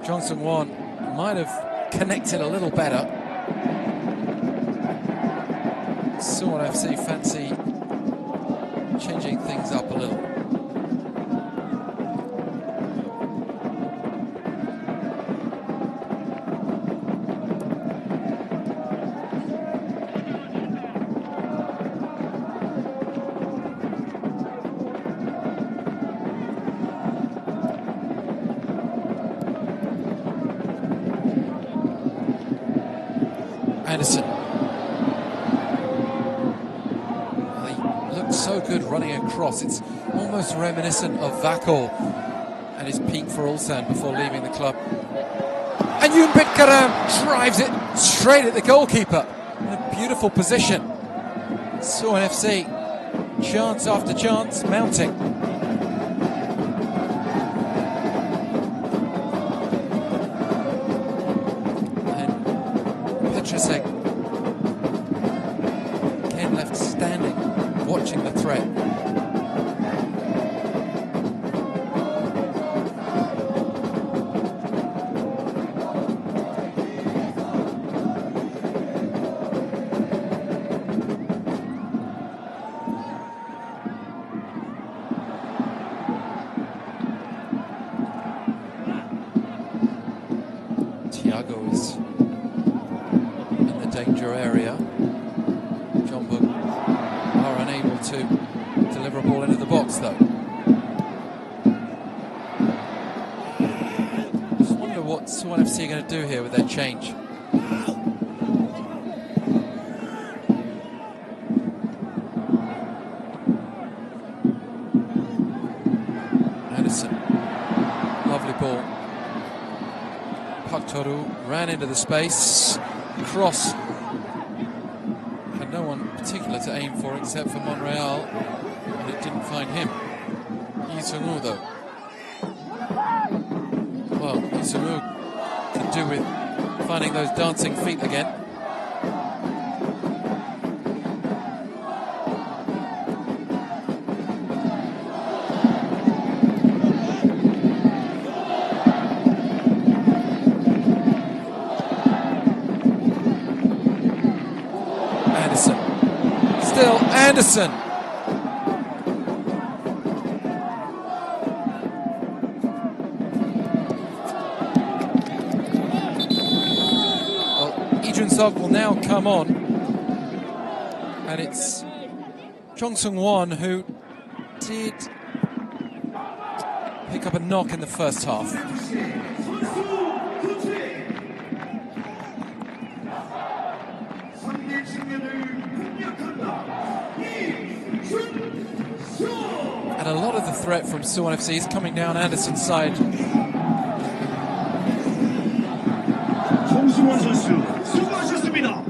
Jong Sung-won might have connected a little better. Suwon FC fancy changing things up a little. Anderson. Well, he looked so good running across. It's almost reminiscent of Vakol at his peak for Ulsan before leaving the club. And JEONBUK drives it straight at the goalkeeper. In a beautiful position. Suwon FC, chance after chance, mounting. Petrosek again left standing, watching the threat. Thiago is danger area. JEONBUK are unable to deliver a ball into the box though. Just wonder what Suwon FC are going to do here with their change. Anderson. ball. Park Toru ran into the space. Cross. Had no one particular to aim for except for Monreal, and it didn't find him. Lee Sung-woo, though. Well, Lee Sung-woo could do with finding those dancing feet again. Anderson. Well, Lee Jun-seok will now come on, and it's Chung Sung-won who did pick up a knock in the first half. And a lot of the threat from Suwon FC is coming down Anderson's side. 송승원 선수 수고하셨습니다.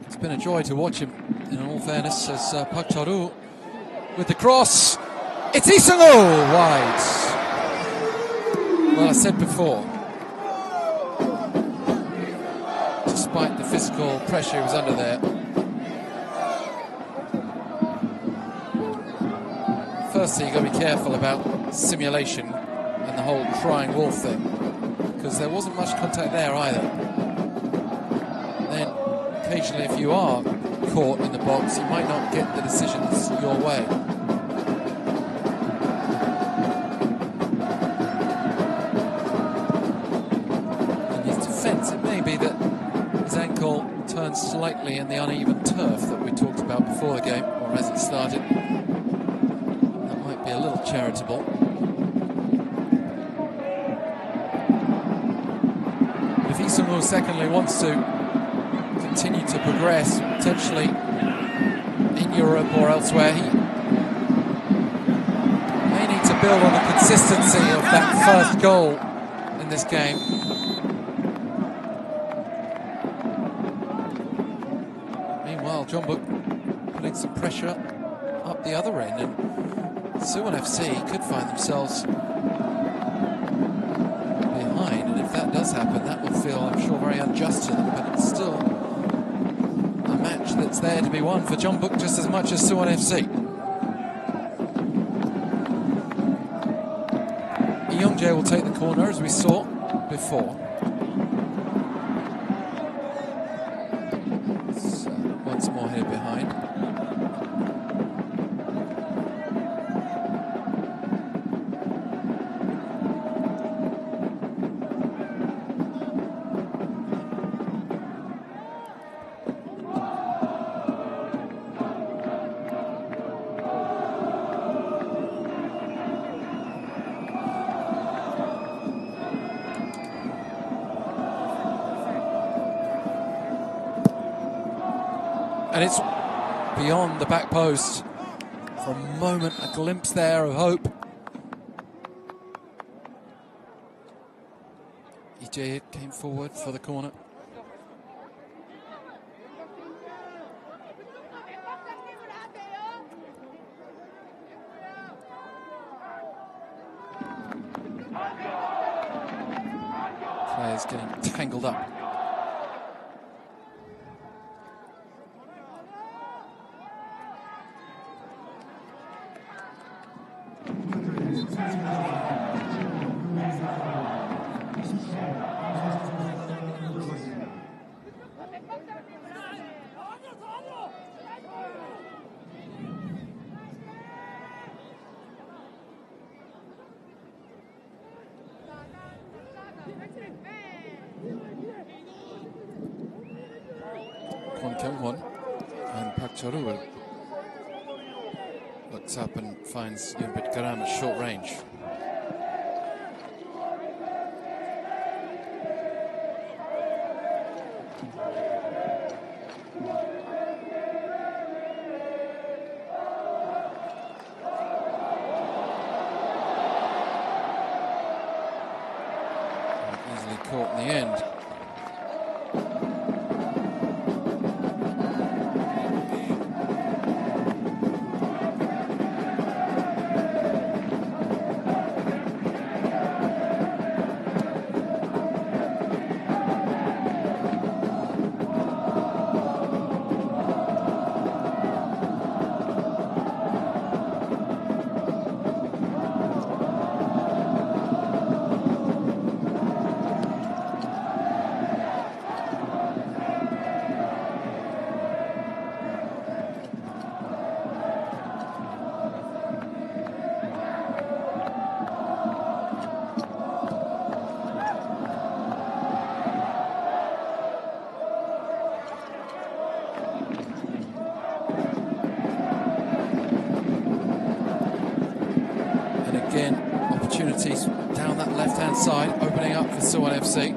It's been a joy to watch him, in all fairness, as Park Toru with the cross. It's Lee Sung-woo wide. Well, I said before, despite the physical pressure he was under there, firstly, you've got to be careful about simulation and the whole crying wolf thing, because there wasn't much contact there either. Then, occasionally, if you are caught in the box, you might not get the decisions your way. It may be that his ankle turned slightly in the uneven turf that we talked about before the game, or as it started. That might be a little charitable. But if Lee Sung-woo secondly wants to continue to progress, potentially in Europe or elsewhere, he may need to build on the consistency of that first goal in this game. JEONBUK putting some pressure up the other end, and Suwon FC could find themselves behind, and if that does happen, that will feel, I'm sure, very unjust to them, but it's still a match that's there to be won for JEONBUK just as much as Suwon FC. Lee Young-jae will take the corner, as we saw before. Once more here behind. And it's beyond the back post. For a moment, a glimpse there of hope. EJ came forward for the corner. Players getting tangled up. Kwon Kyung-won and Park Toru looks up and finds Yunbit Garam at short range. Easily caught in the end. Again, opportunities down that left-hand side, opening up for Suwon FC.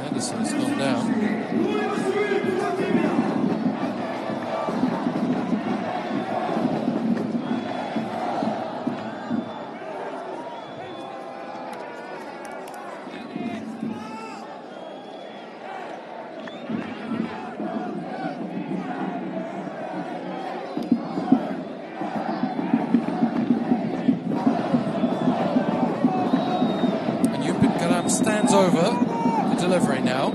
Anderson has gone down. Stands over the delivery now.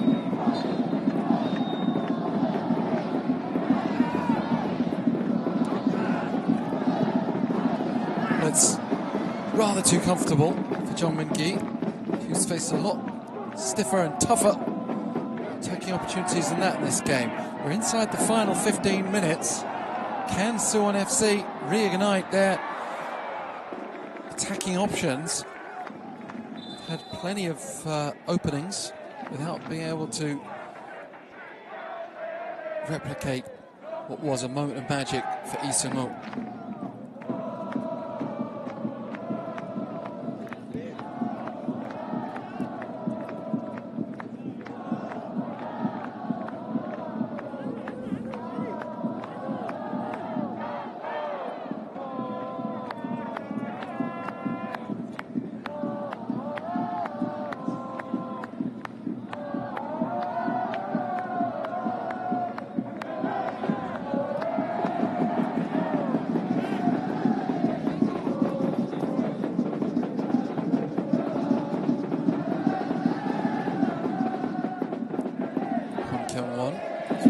It's rather too comfortable for Jong Min-gi, who's faced a lot stiffer and tougher attacking opportunities than that in this game. We're inside the final 15 minutes. Can Suwon FC reignite their attacking options? Had plenty of openings without being able to replicate what was a moment of magic for Lee Seung-woo.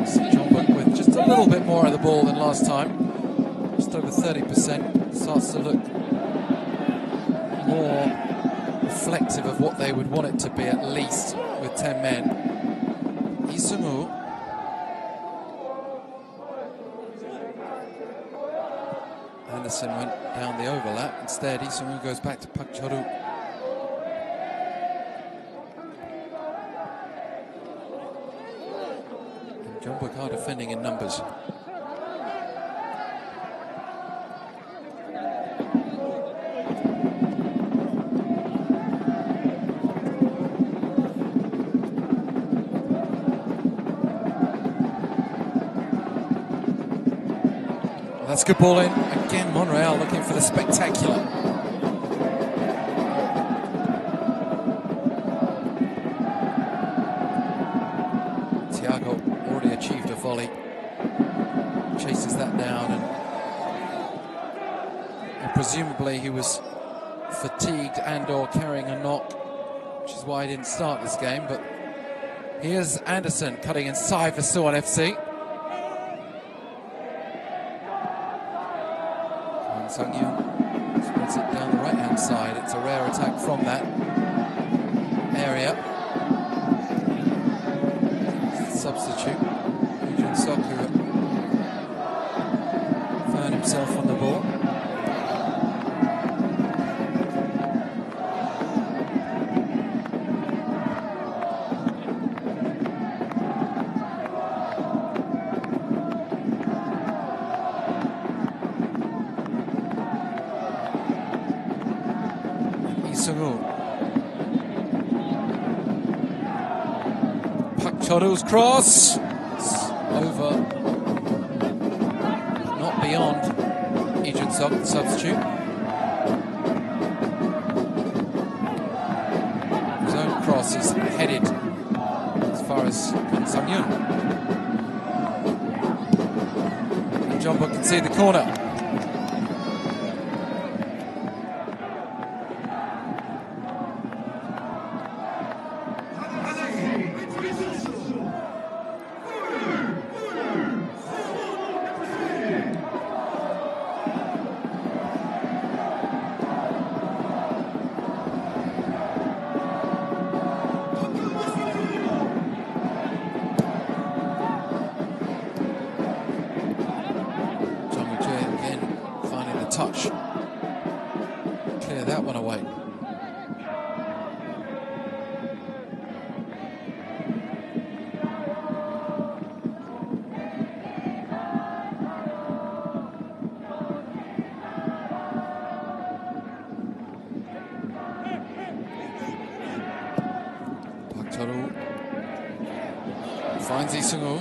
JEONBUK with just a little bit more of the ball than last time, just over 30%. Starts to look more reflective of what they would want it to be, at least with 10 men. Lee Seung-woo. Anderson went down the overlap. Instead, Lee Seung-woo goes back to Park Chol-woo. JEONBUK are defending in numbers. Well, that's good ball in. Again, Monreal looking for the spectacular. Achieved a volley, chases that down, and presumably he was fatigued and or carrying a knock, which is why he didn't start this game. But here's Anderson cutting inside for Suwon FC. Kwon Sung-yoon spreads it down the right hand side. It's a rare attack from that area. Substitute Sok, who found himself on the ball. Sung-woo. Park Cheol-woo's cross. It's over, not beyond Lee Jun-suk, the substitute. His own cross is headed as far as Sang-yoon. And JEONBUK can see the corner. Touch. Clear that one away. Park Cheol-woo finds Lee Sung-woo.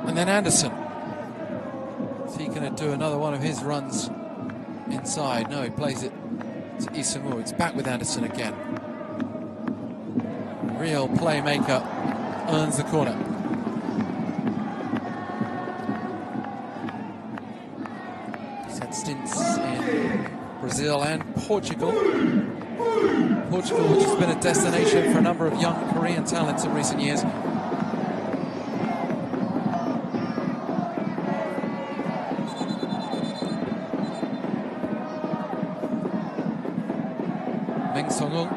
And then Anderson. Is he going to do another one of his runs inside? No, he plays it to Lee Sung-woo. It's back with Anderson again. Real playmaker earns the corner. He's had stints in Brazil and Portugal. Portugal, which has been a destination for a number of young Korean talents in recent years. Sung-woo,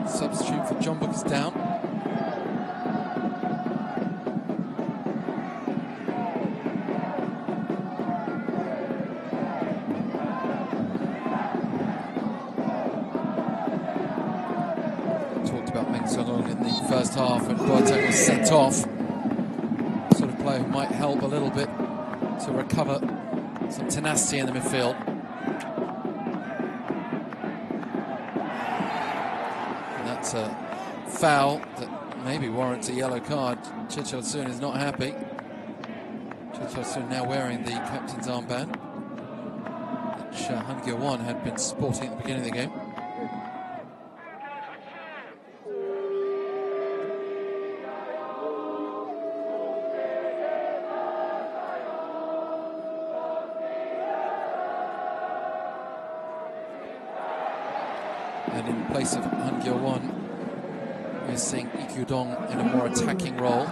substitute for JEONBUK, is down. Talked about Meng Sung-woo in the first half when Boateng was sent off. Sort of player who might help a little bit to recover some tenacity in the midfield. That's a foul that maybe warrants a yellow card. Choi Chol-soon is not happy. Choi Chol-soon now wearing the captain's armband, which Han Gyo-won had been sporting at the beginning of the game. And in place of Han Gyo-won, we're seeing Lee Kyu-dong in a more attacking role,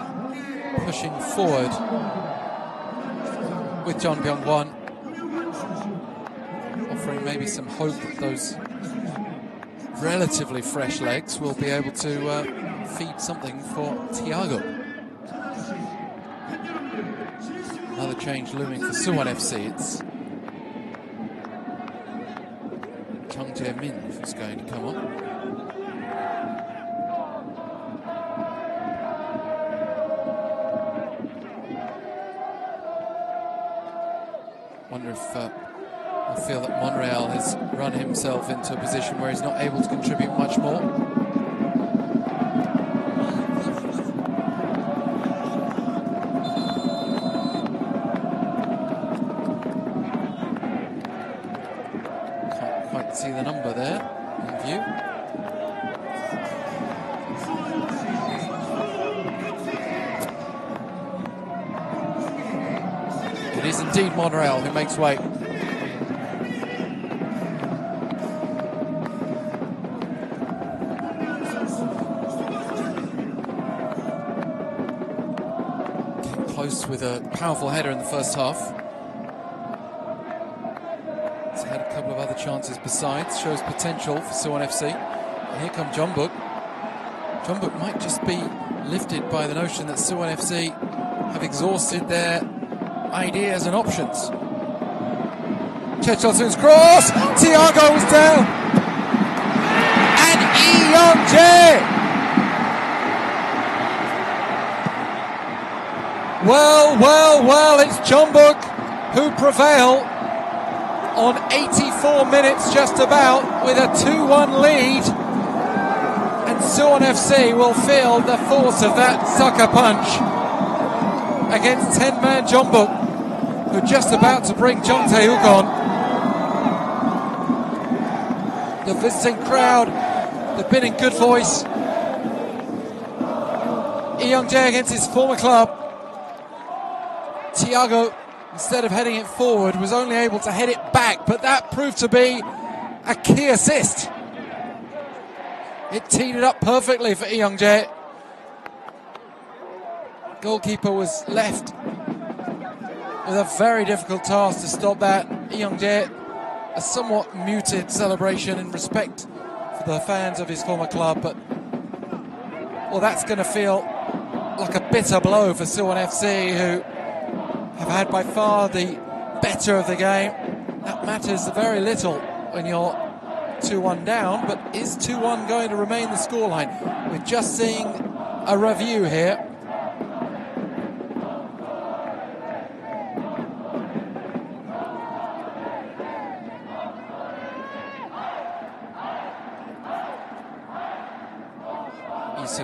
pushing forward with Jeon Byung-won, offering maybe some hope that those relatively fresh legs will be able to feed something for Thiago. Another change looming for Suwon FC. It's Chung Jae-min who's going to come on. Wonder if I feel that Monreal has run himself into a position where he's not able to contribute much more. Can't quite see the number there in view. It is indeed Monreal who makes way. Came close with a powerful header in the first half. He's had a couple of other chances besides, shows potential for Suwon FC. And here come JEONBUK. JEONBUK might just be lifted by the notion that Suwon FC have exhausted their ideas and options. Choi Chol-soon's cross! Thiago was down! And Lee Young-jae! Well, it's JEONBUK who prevail on 85 4 minutes just about with a 2-1 lead, and Suwon FC will feel the force of that sucker punch against 10-man JEONBUK, who are just about to bring Jung Tae-hook on. The visiting crowd, they've been in good voice. Lee Young-jae against his former club. Thiago, instead of heading it forward, was only able to head it back, but that proved to be a key assist. It teed it up perfectly for Lee Young-jae. Goalkeeper was left with a very difficult task to stop that. Lee Young-jae, a somewhat muted celebration in respect for the fans of his former club, but well, that's going to feel like a bitter blow for Suwon FC, who have had by far the better of the game. That matters very little when you're 2-1 down, but is 2-1 going to remain the scoreline? We're just seeing a review here.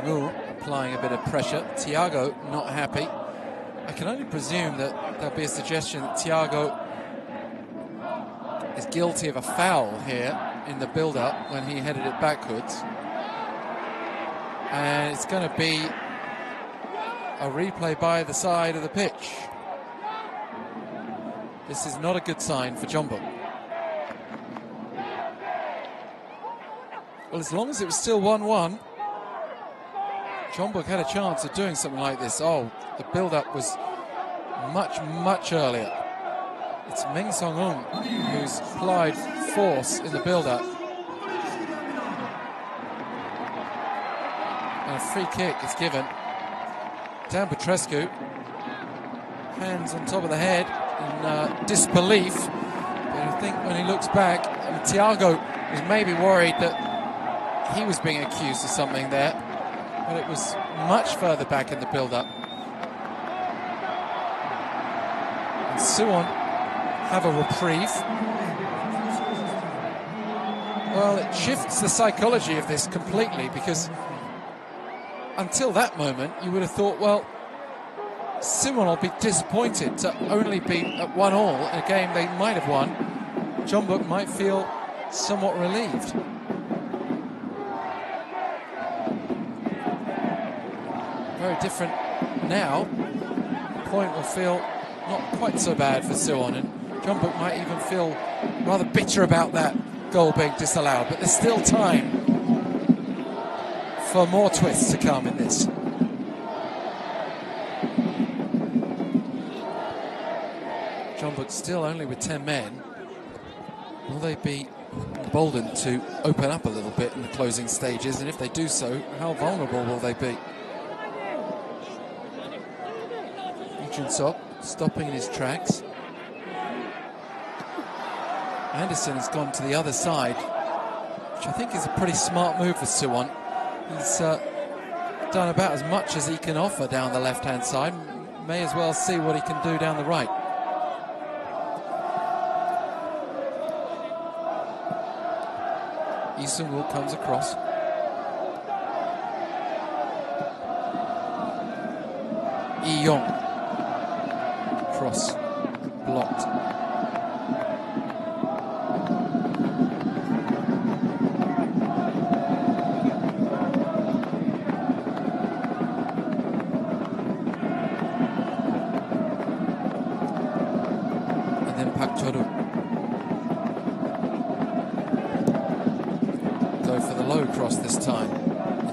Lee applying a bit of pressure. Thiago not happy. I can only presume that there'll be a suggestion that Thiago is guilty of a foul here in the build-up when he headed it backwards. And it's going to be a replay by the side of the pitch. This is not a good sign for JEONBUK. Well, as long as it was still 1-1, JEONBUK had a chance of doing something like this. Oh, the build-up was much, much earlier. It's Meng Song-eun who's applied force in the build-up. And a free kick is given. Dan Petrescu, hands on top of the head in disbelief. But I think when he looks back, Thiago was maybe worried that he was being accused of something there. But it was much further back in the build-up. And Suwon have a reprieve. Well, it shifts the psychology of this completely, because until that moment, you would have thought, well, Suwon will be disappointed to only be at 1-1 in a game they might have won. JEONBUK might feel somewhat relieved. Very different now. The point will feel not quite so bad for Suwon, and JEONBUK might even feel rather bitter about that goal being disallowed, but there's still time for more twists to come in this. JEONBUK still only with 10 men. Will they be emboldened to open up a little bit in the closing stages, and if they do so, how vulnerable will they be? Sok stopping in his tracks. Anderson has gone to the other side, which I think is a pretty smart move for Suwon. He's done about as much as he can offer down the left-hand side. May as well see what he can do down the right. Lee Sung-woo comes across. Lee Young. Cross blocked. And then Park Choru go for the low cross this time.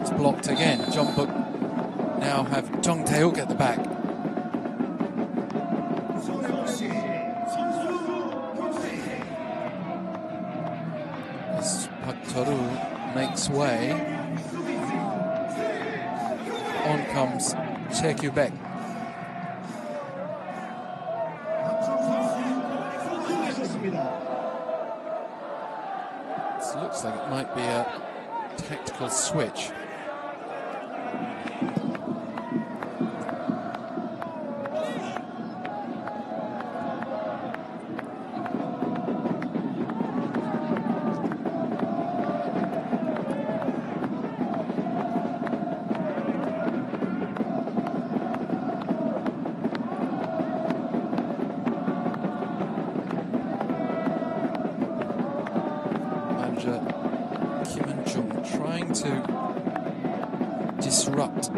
It's blocked again. JEONBUK now have Jung Tae-hook at the back. Makes way. On comes Chae Kyu-baek. This looks like it might be a tactical switch. manager Kim Jung trying to disrupt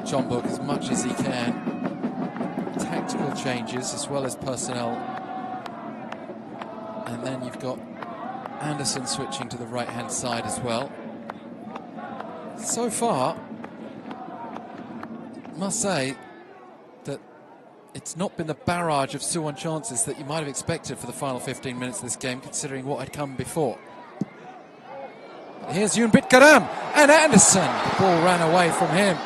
JEONBUK as much as he can. Tactical changes as well as personnel. And then you've got Anderson switching to the right-hand side as well. So far, I must say that it's not been the barrage of SUWON chances that you might have expected for the final 15 minutes of this game, considering what had come before. Here's JEONBUK HYUNDAI and Anderson. The ball ran away from him.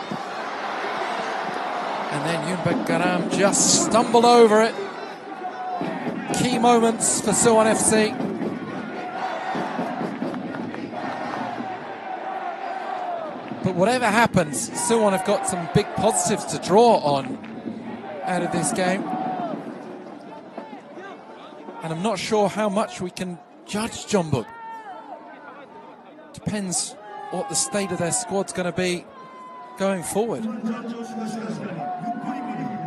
And then JEONBUK HYUNDAI just stumbled over it. Key moments for SUWON FC. But whatever happens, SUWON have got some big positives to draw on out of this game. And I'm not sure how much we can judge JEONBUK. Depends what the state of their squad's going to be going forward.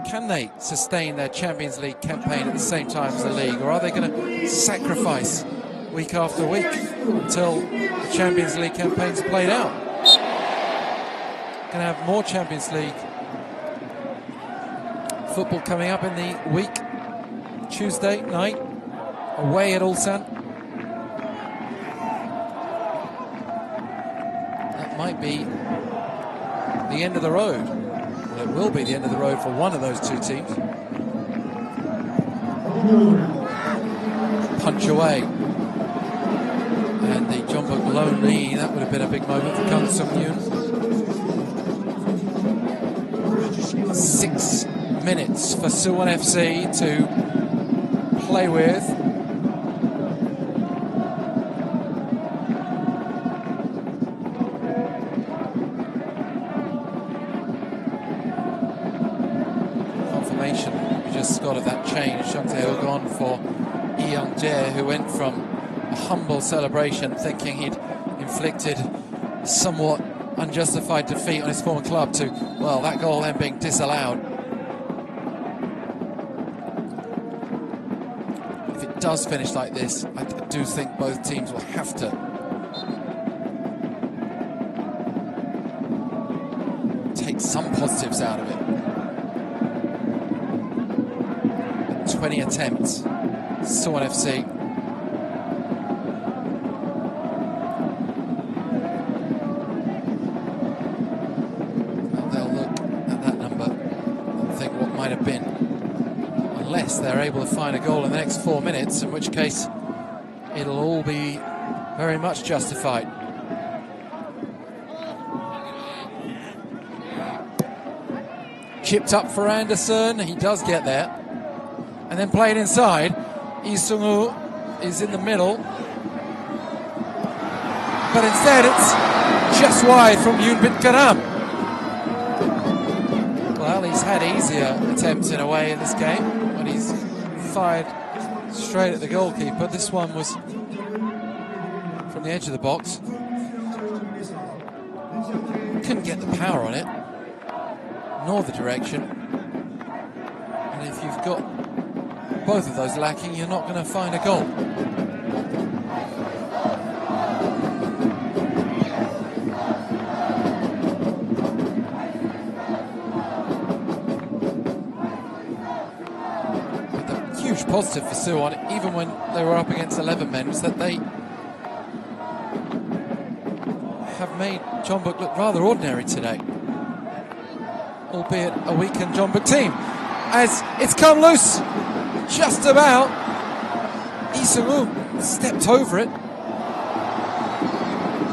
Can they sustain their Champions League campaign at the same time as the league, or are they going to sacrifice week after week until the Champions League campaign's played out? Going to have more Champions League football coming up in the week. Tuesday night, away at Ulsan. That might be the end of the road. Well, it will be the end of the road for one of those two teams. Punch away. And the JEONBUK low knee, that would have been a big moment for Kang Sung-yoon. 6 minutes for SUWON FC to play with. Confirmation we just got of that change. Jung Tae-ho gone for Lee Young-jae, who went from a humble celebration thinking he'd inflicted somewhat unjustified defeat on his former club to, well, that goal then being disallowed. If it does finish like this, I do think both teams will have to take some positives out of it. 20 attempts, SUWON FC. Have been, unless they're able to find a goal in the next 4 minutes, in which case it'll all be very much justified. Chipped up for Anderson, he does get there, and then played inside. Lee Sung-woo is in the middle, but instead it's just wide from JEONBUK HYUNDAI. Well, he's had easier attempts in a way in this game when he's fired straight at the goalkeeper. This one was from the edge of the box. Couldn't get the power on it, nor the direction. And if you've got both of those lacking, you're not going to find a goal. Positive for SUWON, even when they were up against 11 men, was that they have made JEONBUK look rather ordinary today, albeit a weakened JEONBUK team. As it's come loose, just about. Lee Sung-woo stepped over it,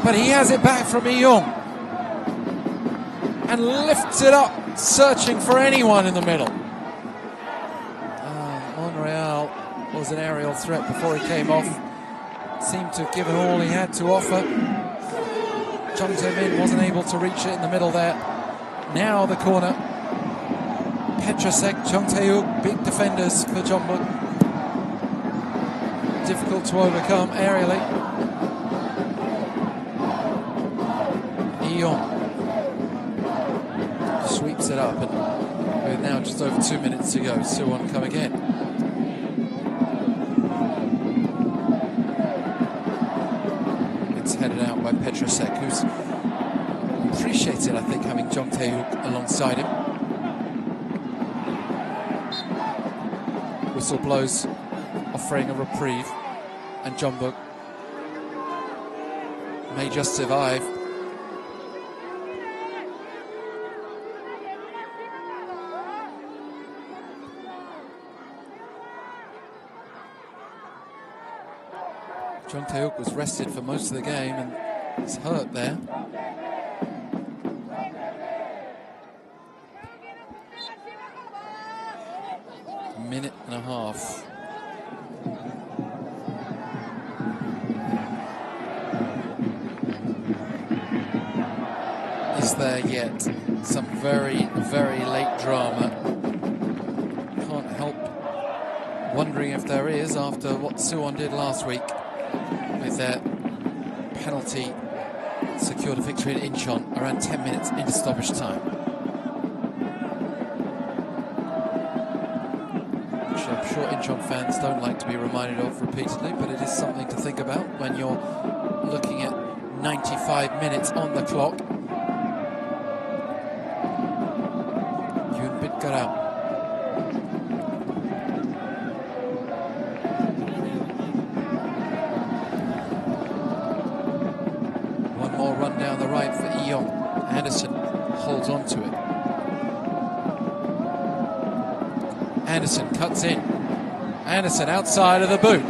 but he has it back from Lee Young and lifts it up, searching for anyone in the middle. Was an aerial threat before he came off. Seemed to have given all he had to offer. Jung Tae-min wasn't able to reach it in the middle there. Now the corner. Petrasek, Jung Tae-wook, big defenders for JEONBUK. Difficult to overcome aerially. Lee Young sweeps it up, and with now just over 2 minutes to go, SUWON come again. It's headed out by Petrosek, who's appreciated, I think, having Jung Tae-hook alongside him. Whistle blows, offering a reprieve, and JEONBUK may just survive. Jung Tae-hook was rested for most of the game and is hurt there. A minute and a half. Is there yet some very, very late drama? Can't help wondering if there is after what Suwon did last week with their penalty secured a victory in Incheon around 10 minutes into stoppage time. Which I'm sure Incheon fans don't like to be reminded of repeatedly, but it is something to think about when you're looking at 95 minutes on the clock. JEONBUK HYUNDAI. Run down the right for Eong. Anderson holds on to it. Anderson cuts in. Anderson outside of the boot.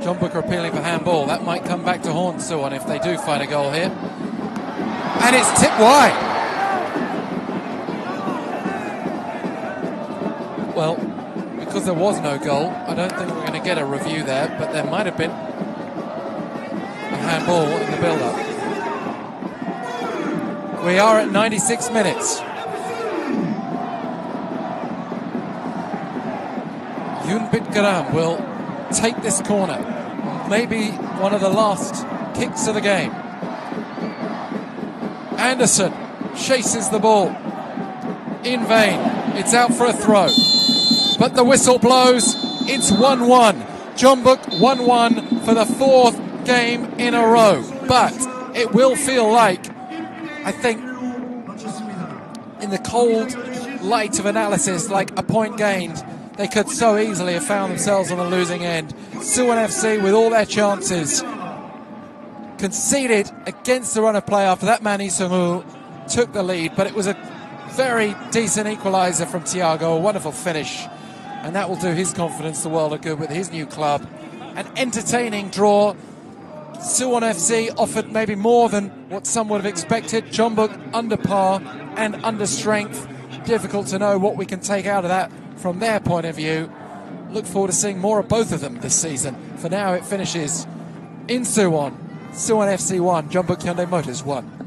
JEONBUK are appealing for handball. That might come back to haunt Suwon if they do find a goal here. And it's tipped wide. Well, because there was no goal, I don't think we're going to get a review there, but there might have been handball in the build-up. We are at 96 minutes. JEONBUK HYUNDAI will take this corner. Maybe one of the last kicks of the game. Anderson chases the ball. In vain. It's out for a throw. But the whistle blows. It's 1-1. JEONBUK 1-1 for the fourth game in a row, but it will feel like, I think, in the cold light of analysis, like a point gained. They could so easily have found themselves on the losing end. Suwon FC, with all their chances, conceded against the run of play after that man Lee Sung-woo took the lead, but it was a very decent equaliser from Thiago, a wonderful finish, and that will do his confidence the world of good with his new club. An entertaining draw. Suwon FC offered maybe more than what some would have expected. JEONBUK under par and under strength. Difficult to know what we can take out of that from their point of view. Look forward to seeing more of both of them this season. For now, it finishes in Suwon. Suwon FC 1, JEONBUK Hyundai Motors 1.